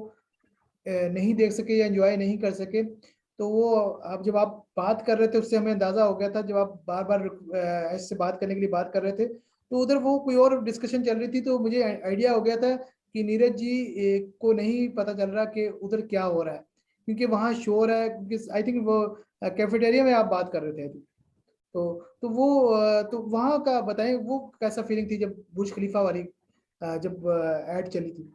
नहीं देख सके या एंजॉय नहीं कर सके। तो वो अब जब आप बात कर रहे थे उससे हमें अंदाजा हो गया था, जब आप बार बार ऐसे बात करने के लिए बात कर रहे थे तो उधर वो कोई और डिस्कशन चल रही थी, तो मुझे आइडिया हो गया था कि नीरज जी को नहीं पता चल रहा कि उधर क्या हो रहा है, क्योंकि वहाँ शोर है, क्योंकि आई थिंक वो कैफेटेरिया में आप बात कर रहे थे। तो वो तो वहाँ का बताएं, वो कैसा फीलिंग थी जब बुर्ज खलीफा वाली जब ऐड चली थी।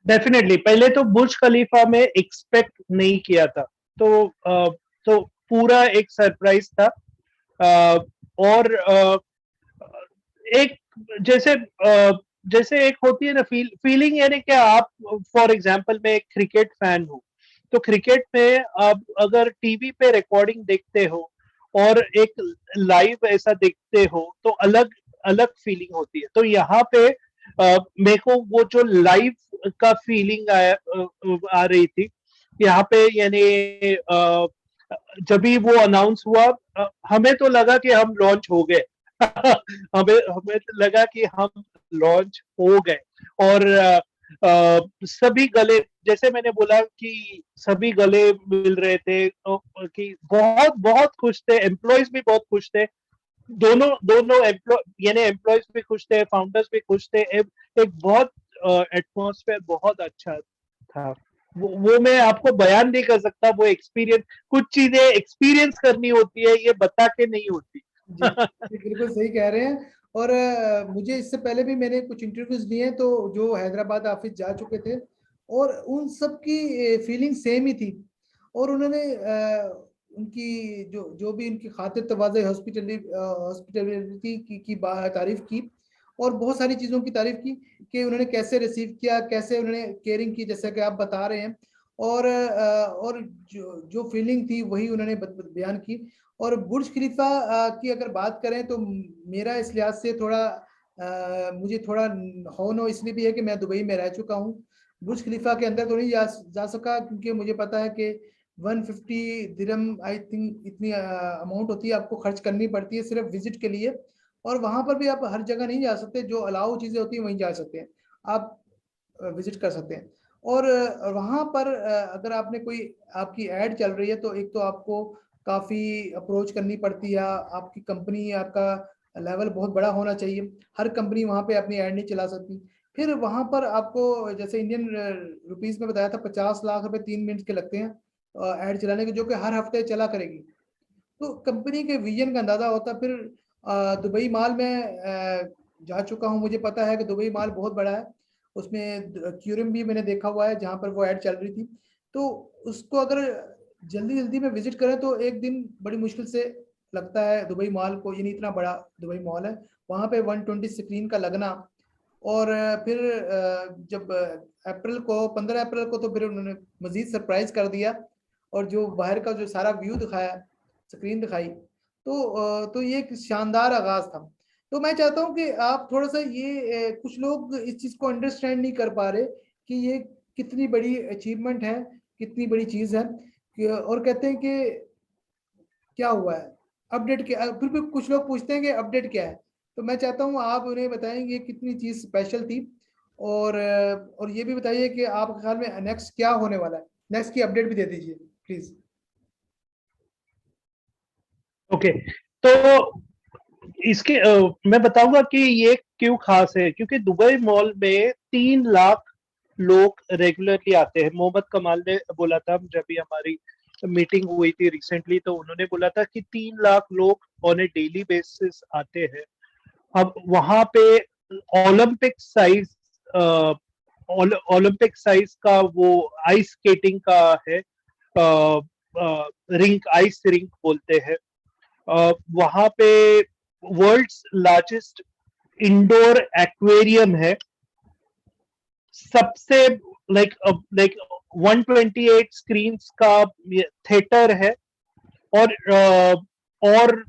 डेफिनेटली पहले तो बुर्ज खलीफा में एक्सपेक्ट नहीं किया था, तो पूरा एक सरप्राइज था। और एक जैसे जैसे एक होती है ना फीलिंग, यानी कि आप फॉर एग्जांपल मैं एक क्रिकेट फैन हूँ, तो क्रिकेट में आप अगर टीवी पे रिकॉर्डिंग देखते हो और एक लाइव ऐसा देखते हो तो अलग अलग फीलिंग होती है। तो यहाँ पे मेरे को वो जो लाइव का फीलिंग आ रही थी यहाँ पे, यानी जब भी वो अनाउंस हुआ हमें तो लगा कि हम लॉन्च हो गए। हमें हमें तो लगा कि हम लॉन्च हो गए। और सभी गले, जैसे मैंने बोला कि सभी गले मिल रहे थे, कि बहुत बहुत खुश थे, एम्प्लॉयज भी बहुत खुश थे। दोनों दोनों यानी एम्प्लॉयज भी खुश थे, फाउंडर्स भी खुश थे। एक बहुत एटमॉस्फेयर बहुत अच्छा था। वो मैं आपको बयान नहीं कर सकता। वो एक्सपीरियंस, कुछ चीजें एक्सपीरियंस करनी होती है, ये बता के नहीं होती। जी जी, बिल्कुल सही कह रहे हैं। और मुझे इससे पहले भी मैंने कुछ इंटरव्यूज लिए हैं, तो जो हैदराबाद ऑफिस जा चुके थे, और उन सब की फीलिंग सेम ही थी। और उन्होंने उनकी जो जो भी उनकी खातिर तवाज़े, हॉस्पिटलिटी की तारीफ की, और बहुत सारी चीज़ों की तारीफ की कि उन्होंने कैसे रिसीव किया, कैसे उन्होंने केयरिंग की, जैसा कि आप बता रहे हैं। और और जो जो फीलिंग थी वही उन्होंने बयान की। और बुर्ज खलीफा की अगर बात करें तो मेरा इस लिहाज से थोड़ा मुझे थोड़ा हो नो इसलिए भी है कि मैं दुबई में रह चुका हूँ। बुर्ज खलीफा के अंदर तो नहीं जा सका, क्योंकि मुझे पता है कि 150 दिरहम आई थिंक इतनी अमाउंट होती है, आपको खर्च करनी पड़ती है सिर्फ विजिट के लिए। और वहां पर भी आप हर जगह नहीं जा सकते, जो अलाउ चीजें होती है वहीं जा सकते हैं, आप विजिट कर सकते हैं। और वहां पर अगर आपने कोई आपकी एड चल रही है तो एक तो आपको काफ़ी अप्रोच करनी पड़ती है, आपकी कंपनी, आपका लेवल बहुत बड़ा होना चाहिए। हर कंपनी वहाँ पे अपनी ऐड नहीं चला सकती। फिर वहाँ पर आपको जैसे इंडियन रुपीस में बताया था, 50 लाख रुपए 3 मिनट के लगते हैं ऐड चलाने के, जो कि हर हफ्ते चला करेगी। तो कंपनी के विजन का अंदाजा होता। फिर दुबई माल में जा चुका हूँ, मुझे पता है कि दुबई माल बहुत बड़ा है। उसमें क्यूरम भी मैंने देखा हुआ है जहाँ पर वो ऐड चल रही थी। तो उसको अगर जल्दी जल्दी में विजिट करें तो एक दिन बड़ी मुश्किल से लगता है दुबई मॉल को, यानी इतना बड़ा दुबई मॉल है, वहाँ पे 120 स्क्रीन का लगना। और फिर जब अप्रैल को 15 अप्रैल को तो फिर उन्होंने मजीद सरप्राइज कर दिया, और जो बाहर का जो सारा व्यू दिखाया, स्क्रीन दिखाई, तो ये एक शानदार आगाज था। तो मैं चाहता हूँ कि आप थोड़ा सा ये कुछ लोग इस चीज को अंडरस्टैंड नहीं कर पा रहे कि ये कितनी बड़ी अचीवमेंट है, कितनी बड़ी चीज है, और कहते हैं कि क्या हुआ है, अपडेट क्या, फिर भी कुछ लोग पूछते हैं कि अपडेट क्या है। तो मैं चाहता हूँ आप उन्हें बताएंगे कितनी चीज स्पेशल थी। और ये भी बताइए कि आपके ख्याल में नेक्स्ट क्या होने वाला है, नेक्स्ट की अपडेट भी दे दीजिए प्लीज। ओके, तो इसके मैं बताऊंगा कि ये क्यों खास है। क्योंकि दुबई मॉल में 3 लाख लोग रेगुलरली आते हैं। मोहम्मद कमाल ने बोला था जब भी हमारी मीटिंग हुई थी रिसेंटली, तो उन्होंने बोला था कि 3 लाख लोग ऑन ए डेली बेसिस आते हैं। अब वहां पे ओलंपिक साइज ओलंपिक साइज का वो आइस स्केटिंग का है, रिंक, आइस रिंक बोलते हैं। वहां पे वर्ल्ड्स लार्जेस्ट इंडोर एक्वेरियम है। सबसे लाइक लाइक 128 स्क्रीन का थिएटर है। और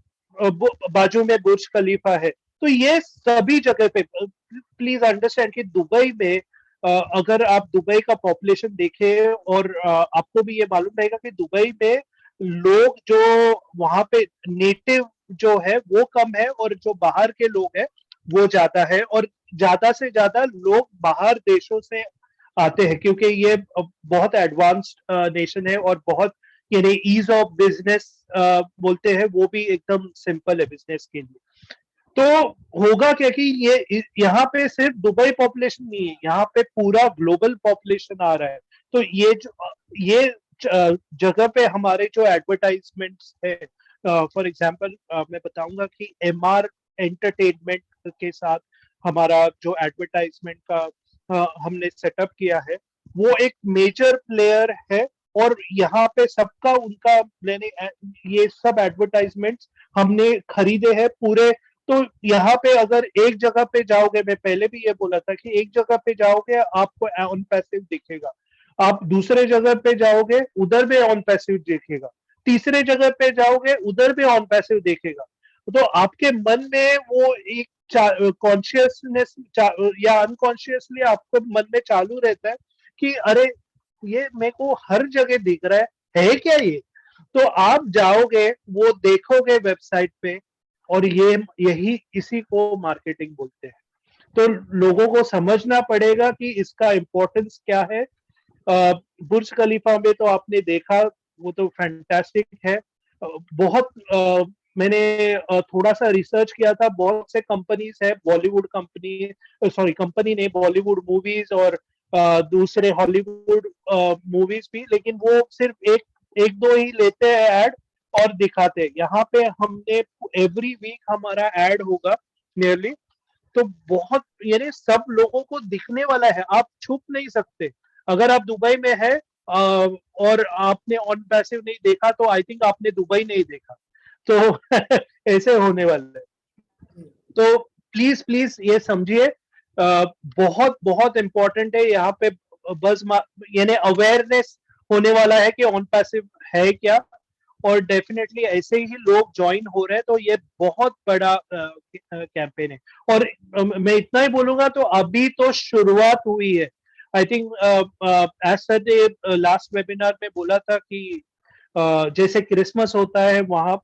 बाजू में बुर्ज खलीफा है। तो ये सभी जगह पे, प्लीज अंडरस्टैंड कि दुबई में अगर आप दुबई का पॉपुलेशन देखें और आपको भी ये मालूम रहेगा कि दुबई में लोग जो वहां पे नेटिव जो है वो कम है, और जो बाहर के लोग हैं वो ज्यादा है। और ज्यादा से ज्यादा लोग बाहर देशों से आते हैं, क्योंकि ये बहुत एडवांस्ड नेशन है, और बहुत यानी ईज ऑफ बिजनेस बोलते हैं, वो भी एकदम सिंपल है बिजनेस के लिए। तो होगा क्या कि ये यहाँ पे सिर्फ दुबई पॉपुलेशन नहीं है, यहाँ पे पूरा ग्लोबल पॉपुलेशन आ रहा है। तो ये जगह पे हमारे जो एडवर्टाइजमेंट्स है, फॉर एग्जांपल मैं बताऊंगा कि एमआर एंटरटेनमेंट के साथ हमारा जो एडवर्टाइजमेंट का हमने सेटअप किया है, वो एक मेजर प्लेयर है। और यहाँ पे सबका उनका मैंने ये सब एडवर्टाइजमेंट्स हमने खरीदे हैं पूरे। तो यहाँ पे अगर एक जगह पे जाओगे, मैं पहले भी ये बोला था कि एक जगह पे जाओगे आपको ऑन पैसिव दिखेगा। आप दूसरे जगह पे जाओगे, उधर भी ऑन पैसिव देखेगा, तीसरे जगह पे जाओगे, उधर भी ऑन पैसिव देखेगा। तो आपके मन में वो एक कॉन्शियसनेस या अनकॉन्शियसली आपको मन में चालू रहता है कि अरे ये मेरे को हर जगह दिख रहा है क्या ये? तो आप जाओगे, वो देखोगे वेबसाइट पे, और ये यही इसी को मार्केटिंग बोलते हैं। तो लोगों को समझना पड़ेगा कि इसका इम्पोर्टेंस क्या है। बुर्ज खलीफा में तो आपने देखा, वो तो फैंटास्टिक है। बहुत मैंने थोड़ा सा रिसर्च किया था, बहुत से कंपनीज है, बॉलीवुड कंपनी, सॉरी कंपनी नहीं, बॉलीवुड मूवीज और दूसरे हॉलीवुड मूवीज भी, लेकिन वो सिर्फ एक एक दो ही लेते हैं ऐड और दिखाते हैं। यहाँ पे हमने एवरी वीक हमारा ऐड होगा नियरली, तो बहुत यानी सब लोगों को दिखने वाला है, आप छुप नहीं सकते। अगर आप दुबई में है और आपने ऑन पैसिव नहीं देखा, तो आई थिंक आपने दुबई नहीं देखा। तो ऐसे होने वाला है। तो प्लीज प्लीज ये समझिए, बहुत बहुत इंपॉर्टेंट है यहाँ पे। बस यानी अवेयरनेस होने वाला है कि ऑन पैसिव है क्या, और डेफिनेटली ऐसे ही लोग ज्वाइन हो रहे हैं, तो ये बहुत बड़ा कैंपेन है। और मैं इतना ही बोलूंगा, तो अभी तो शुरुआत हुई है। I think as sir last webinar में बोला था कि जैसे क्रिसमस होता है वहां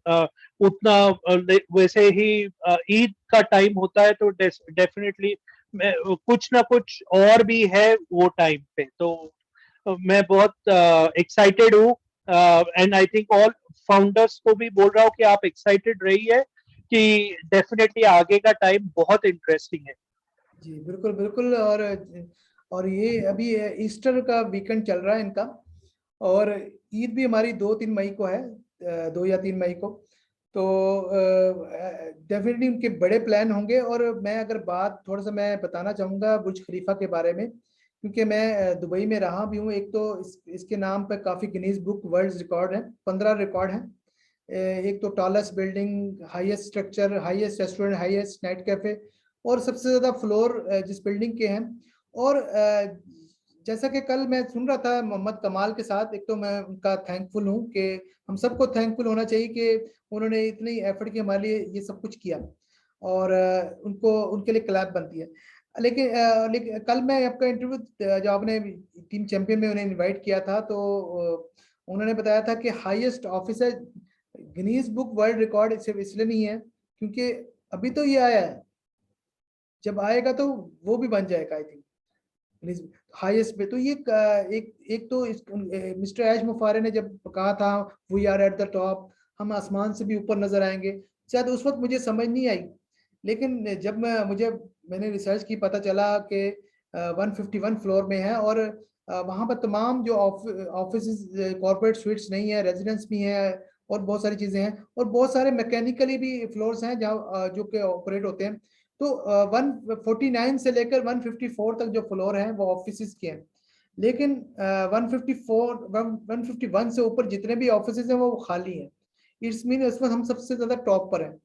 उतना वैसे ही ईद का टाइम होता है, तो डेफिनेटली कुछ ना कुछ और भी है वो टाइम पे। तो मैं बहुत एक्साइटेड हूँ, and I think all founders को भी बोल रहा हूँ कि आप एक्साइटेड रहिए कि डेफिनेटली आगे का टाइम बहुत इंटरेस्टिंग है। जी बिल्कुल बिल्कुल। और ये अभी ईस्टर का वीकेंड चल रहा है इनका, और ईद भी हमारी 2-3 मई को है, 2 या 3 मई को। तो डेफिनेटली उनके बड़े प्लान होंगे। और मैं अगर बात थोड़ा सा मैं बताना चाहूँगा बुर्ज खलीफा के बारे में, क्योंकि मैं दुबई में रहा भी हूँ। एक तो इसके नाम पर काफ़ी गिनीज बुक वर्ल्ड रिकॉर्ड है, 15 रिकॉर्ड हैं। एक तो tallest building, highest structure, highest restaurant, highest night cafe, और सबसे ज़्यादा फ्लोर जिस बिल्डिंग के हैं। और जैसा कि कल मैं सुन रहा था मोहम्मद कमाल के साथ, एक तो मैं उनका थैंकफुल हूँ कि हम सबको थैंकफुल होना चाहिए कि उन्होंने इतनी एफर्ट की हमारे लिए ये सब कुछ किया, और उनको उनके लिए क्लैप बनती है। लेकिन कल मैं आपका इंटरव्यू जो आपने टीम चैंपियन में उन्हें इनवाइट किया था, तो उन्होंने बताया था कि हाईएस्ट ऑफिस है गिनीज बुक वर्ल्ड रिकॉर्ड, सिर्फ इसलिए नहीं है क्योंकि अभी तो ये आया है, जब आएगा तो वो भी बन जाएगा आई थिंक हाईएस्ट पे। तो ये एक एक तो मिस्टर एज मुफारे ने जब कहा था we are at the top, हम आसमान से भी ऊपर नजर आएंगे, शायद उस वक्त मुझे समझ नहीं आई। लेकिन जब मैंने रिसर्च की, पता चला कि 151 फ्लोर में है, और वहाँ पर तमाम जो ऑफिस कॉर्पोरेट स्वीट्स नहीं है, रेजिडेंस भी है, और बहुत सारी चीज़ें हैं, और बहुत सारे मैकेनिकली भी फ्लोर्स हैं जहाँ जो कि ऑपरेट होते हैं। तो 149 से लेकर 154 तक जो फ्लोर हैं वो ऑफिस के हैं। लेकिन 151 से ऊपर जितने भी ऑफिस हैं वो खाली हैं। इट्स मीन उसमें हम सबसे ज्यादा टॉप पर हैं।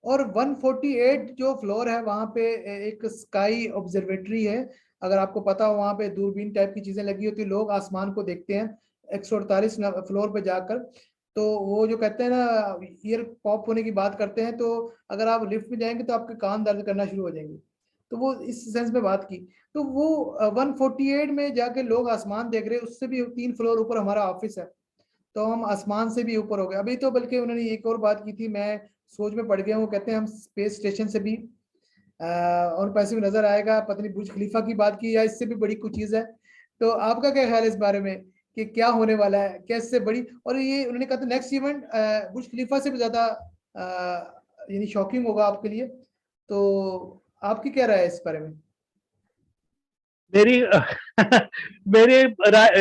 और 148 जो फ्लोर है वहाँ पे एक स्काई ऑब्जर्वेटरी है। अगर आपको पता हो, वहाँ पे दूरबीन टाइप की चीजें लगी होती है, लोग आसमान को देखते हैं 148 फ्लोर पे जाकर। तो वो जो कहते हैं ना, ईयर पॉप होने की बात करते हैं, तो अगर आप लिफ्ट में जाएंगे तो आपके कान दर्द करना शुरू हो जाएंगे। तो वो इस सेंस में बात की। तो वो 148 में जाके लोग आसमान देख रहे हैं, उससे भी 3 फ्लोर ऊपर हमारा ऑफिस है। तो हम आसमान से भी ऊपर हो गए अभी तो। बल्कि उन्होंने एक और बात की थी, मैं सोच में पड़ गया हूँ, कहते हैं हम स्पेस स्टेशन से भी और पैसे भी नजर आएगा। पता नहीं बुर्ज खलीफा की बात की या इससे भी बड़ी कुछ चीज है। तो आपका क्या ख्याल है इस बारे में कि क्या होने वाला है, कैसे बड़ी? और ये उन्होंने कहा था नेक्स्ट इवेंट बुर्ज खलीफा से भी ज्यादा यानी शॉकिंग होगा आपके लिए। तो आपकी क्या राय है इस बारे में? मेरी मेरे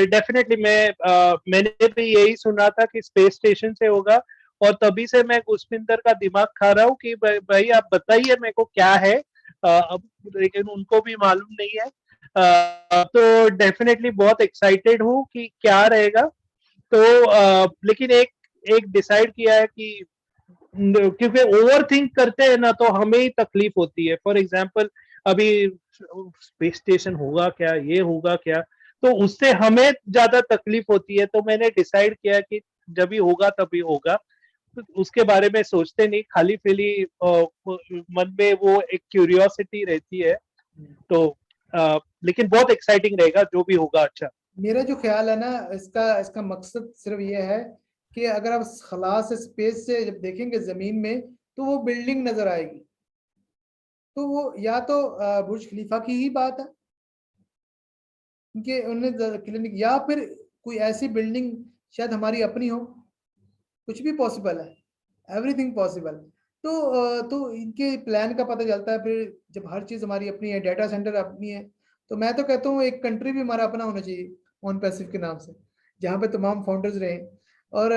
डेफिनेटली मैंने भी यही सुना था कि स्पेस स्टेशन से होगा, और तभी से मैं गुसपिंदर का दिमाग खा रहा हूँ कि भाई आप बताइए मेरे को क्या है। अब लेकिन उनको भी मालूम नहीं है। तो डेफिनेटली बहुत एक्साइटेड हूँ कि क्या रहेगा। तो लेकिन एक एक डिसाइड किया है कि क्योंकि ओवर थिंक करते हैं ना, तो हमें ही तकलीफ होती है। फॉर एग्जाम्पल अभी स्पेस स्टेशन होगा क्या, ये होगा क्या, तो उससे हमें ज्यादा तकलीफ होती है। तो मैंने डिसाइड किया कि जब भी होगा तभी होगा, तो उसके बारे में सोचते नहीं, खाली फिली मन में वो एक क्यूरियोसिटी रहती है। तो लेकिन बहुत एक्साइटिंग रहेगा जो भी होगा। अच्छा, मेरा जो ख्याल है ना, इसका इसका मकसद सिर्फ ये है कि अगर आप खला से स्पेस से जब देखेंगे जमीन में, तो वो बिल्डिंग नजर आएगी। तो वो या तो बुर्ज खलीफा की ही बात है कि उन्हें क्लिनिक, या फिर कोई ऐसी बिल्डिंग शायद हमारी अपनी हो। कुछ भी पॉसिबल है, एवरीथिंग पॉसिबल। तो इनके प्लान का पता चलता है फिर जब हर चीज हमारी अपनी है, डाटा सेंटर अपनी है। तो मैं तो कहता हूँ एक कंट्री भी हमारा अपना होना चाहिए ऑन पैसिव के नाम से, जहाँ पे तमाम फाउंडर्स रहे। और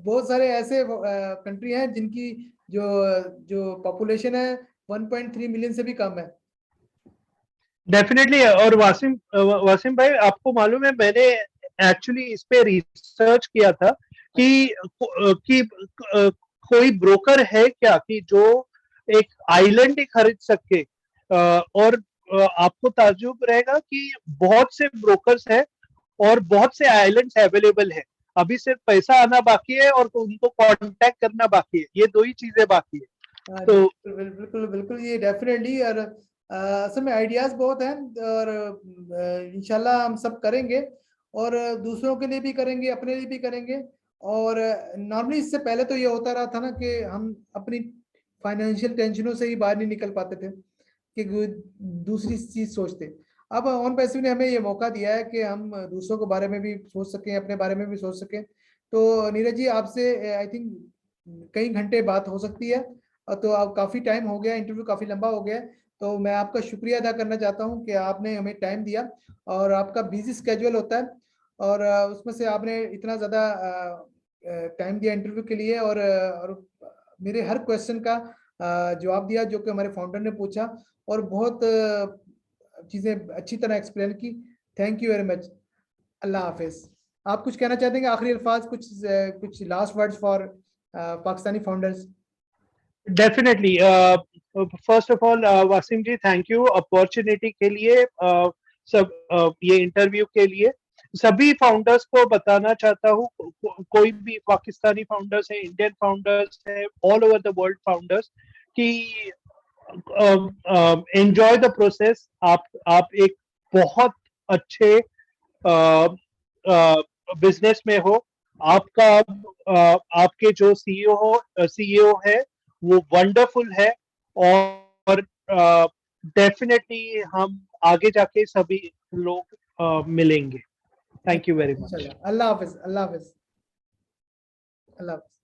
बहुत सारे ऐसे कंट्री हैं जिनकी जो जो पॉपुलेशन है 1.3 मिलियन से भी कम है। डेफिनेटली। और वासिम भाई, आपको मालूम है मैंने एक्चुअली इस पे रिसर्च किया था कि कोई ब्रोकर है क्या कि जो एक आइलैंड ही खरीद सके। और आपको ताज्जुब रहेगा कि बहुत से ब्रोकर्स हैं और बहुत से आइलैंड्स अवेलेबल है। अभी सिर्फ पैसा आना बाकी है और उनको कांटेक्ट करना बाकी है, ये दो ही चीजें बाकी है। तो बिल्कुल बिल्कुल, ये डेफिनेटली। और असल में आइडियाज बहुत हैं, और इंशाल्लाह हम सब करेंगे, और दूसरों के लिए भी करेंगे, अपने लिए भी करेंगे। और नॉर्मली इससे पहले तो ये होता रहा था ना कि हम अपनी फाइनेंशियल टेंशनों से ही बाहर नहीं निकल पाते थे कि दूसरी चीज सोचते। अब ऑन पैसिव ने हमें ये मौका दिया है कि हम दूसरों के बारे में भी सोच सकें, अपने बारे में भी सोच सकें। तो नीरज जी, आपसे आई थिंक कई घंटे बात हो सकती है। तो अब काफ़ी टाइम हो गया, इंटरव्यू काफ़ी लंबा हो गया है। तो मैं आपका शुक्रिया अदा करना चाहता हूँ कि आपने हमें टाइम दिया, और आपका बिजी स्केड्यूल होता है, और उसमें से आपने इतना ज़्यादा टाइम दिया इंटरव्यू के लिए, और मेरे हर क्वेश्चन का जवाब दिया जो कि हमारे फाउंडर ने पूछा, और बहुत चीज़ें अच्छी तरह एक्सप्लेन की। Thank you very much. अल्लाह हाफिज। आप कुछ कहना चाहते हैं, आखिरी अल्फाज, कुछ last words for Pakistani founders? Definitely. First of all Wasim ji, thank you opportunity के लिए, ये इंटरव्यू के लिए। सभी फाउंडर्स को बताना चाहता हूँ, कोई भी पाकिस्तानी फाउंडर्स है, इंडियन फाउंडर्स है, all over the world founders, कि एंजॉय द प्रोसेस। आप एक बहुत अच्छे बिजनेस में हो। आपका आपके जो सीईओ है वो वंडरफुल है। और डेफिनेटली हम आगे जाके सभी लोग मिलेंगे। Thank you very much. इंशाल्लाह। अल्लाह हाफिज, अल्लाह हाफिज, अल्लाह हाफिज।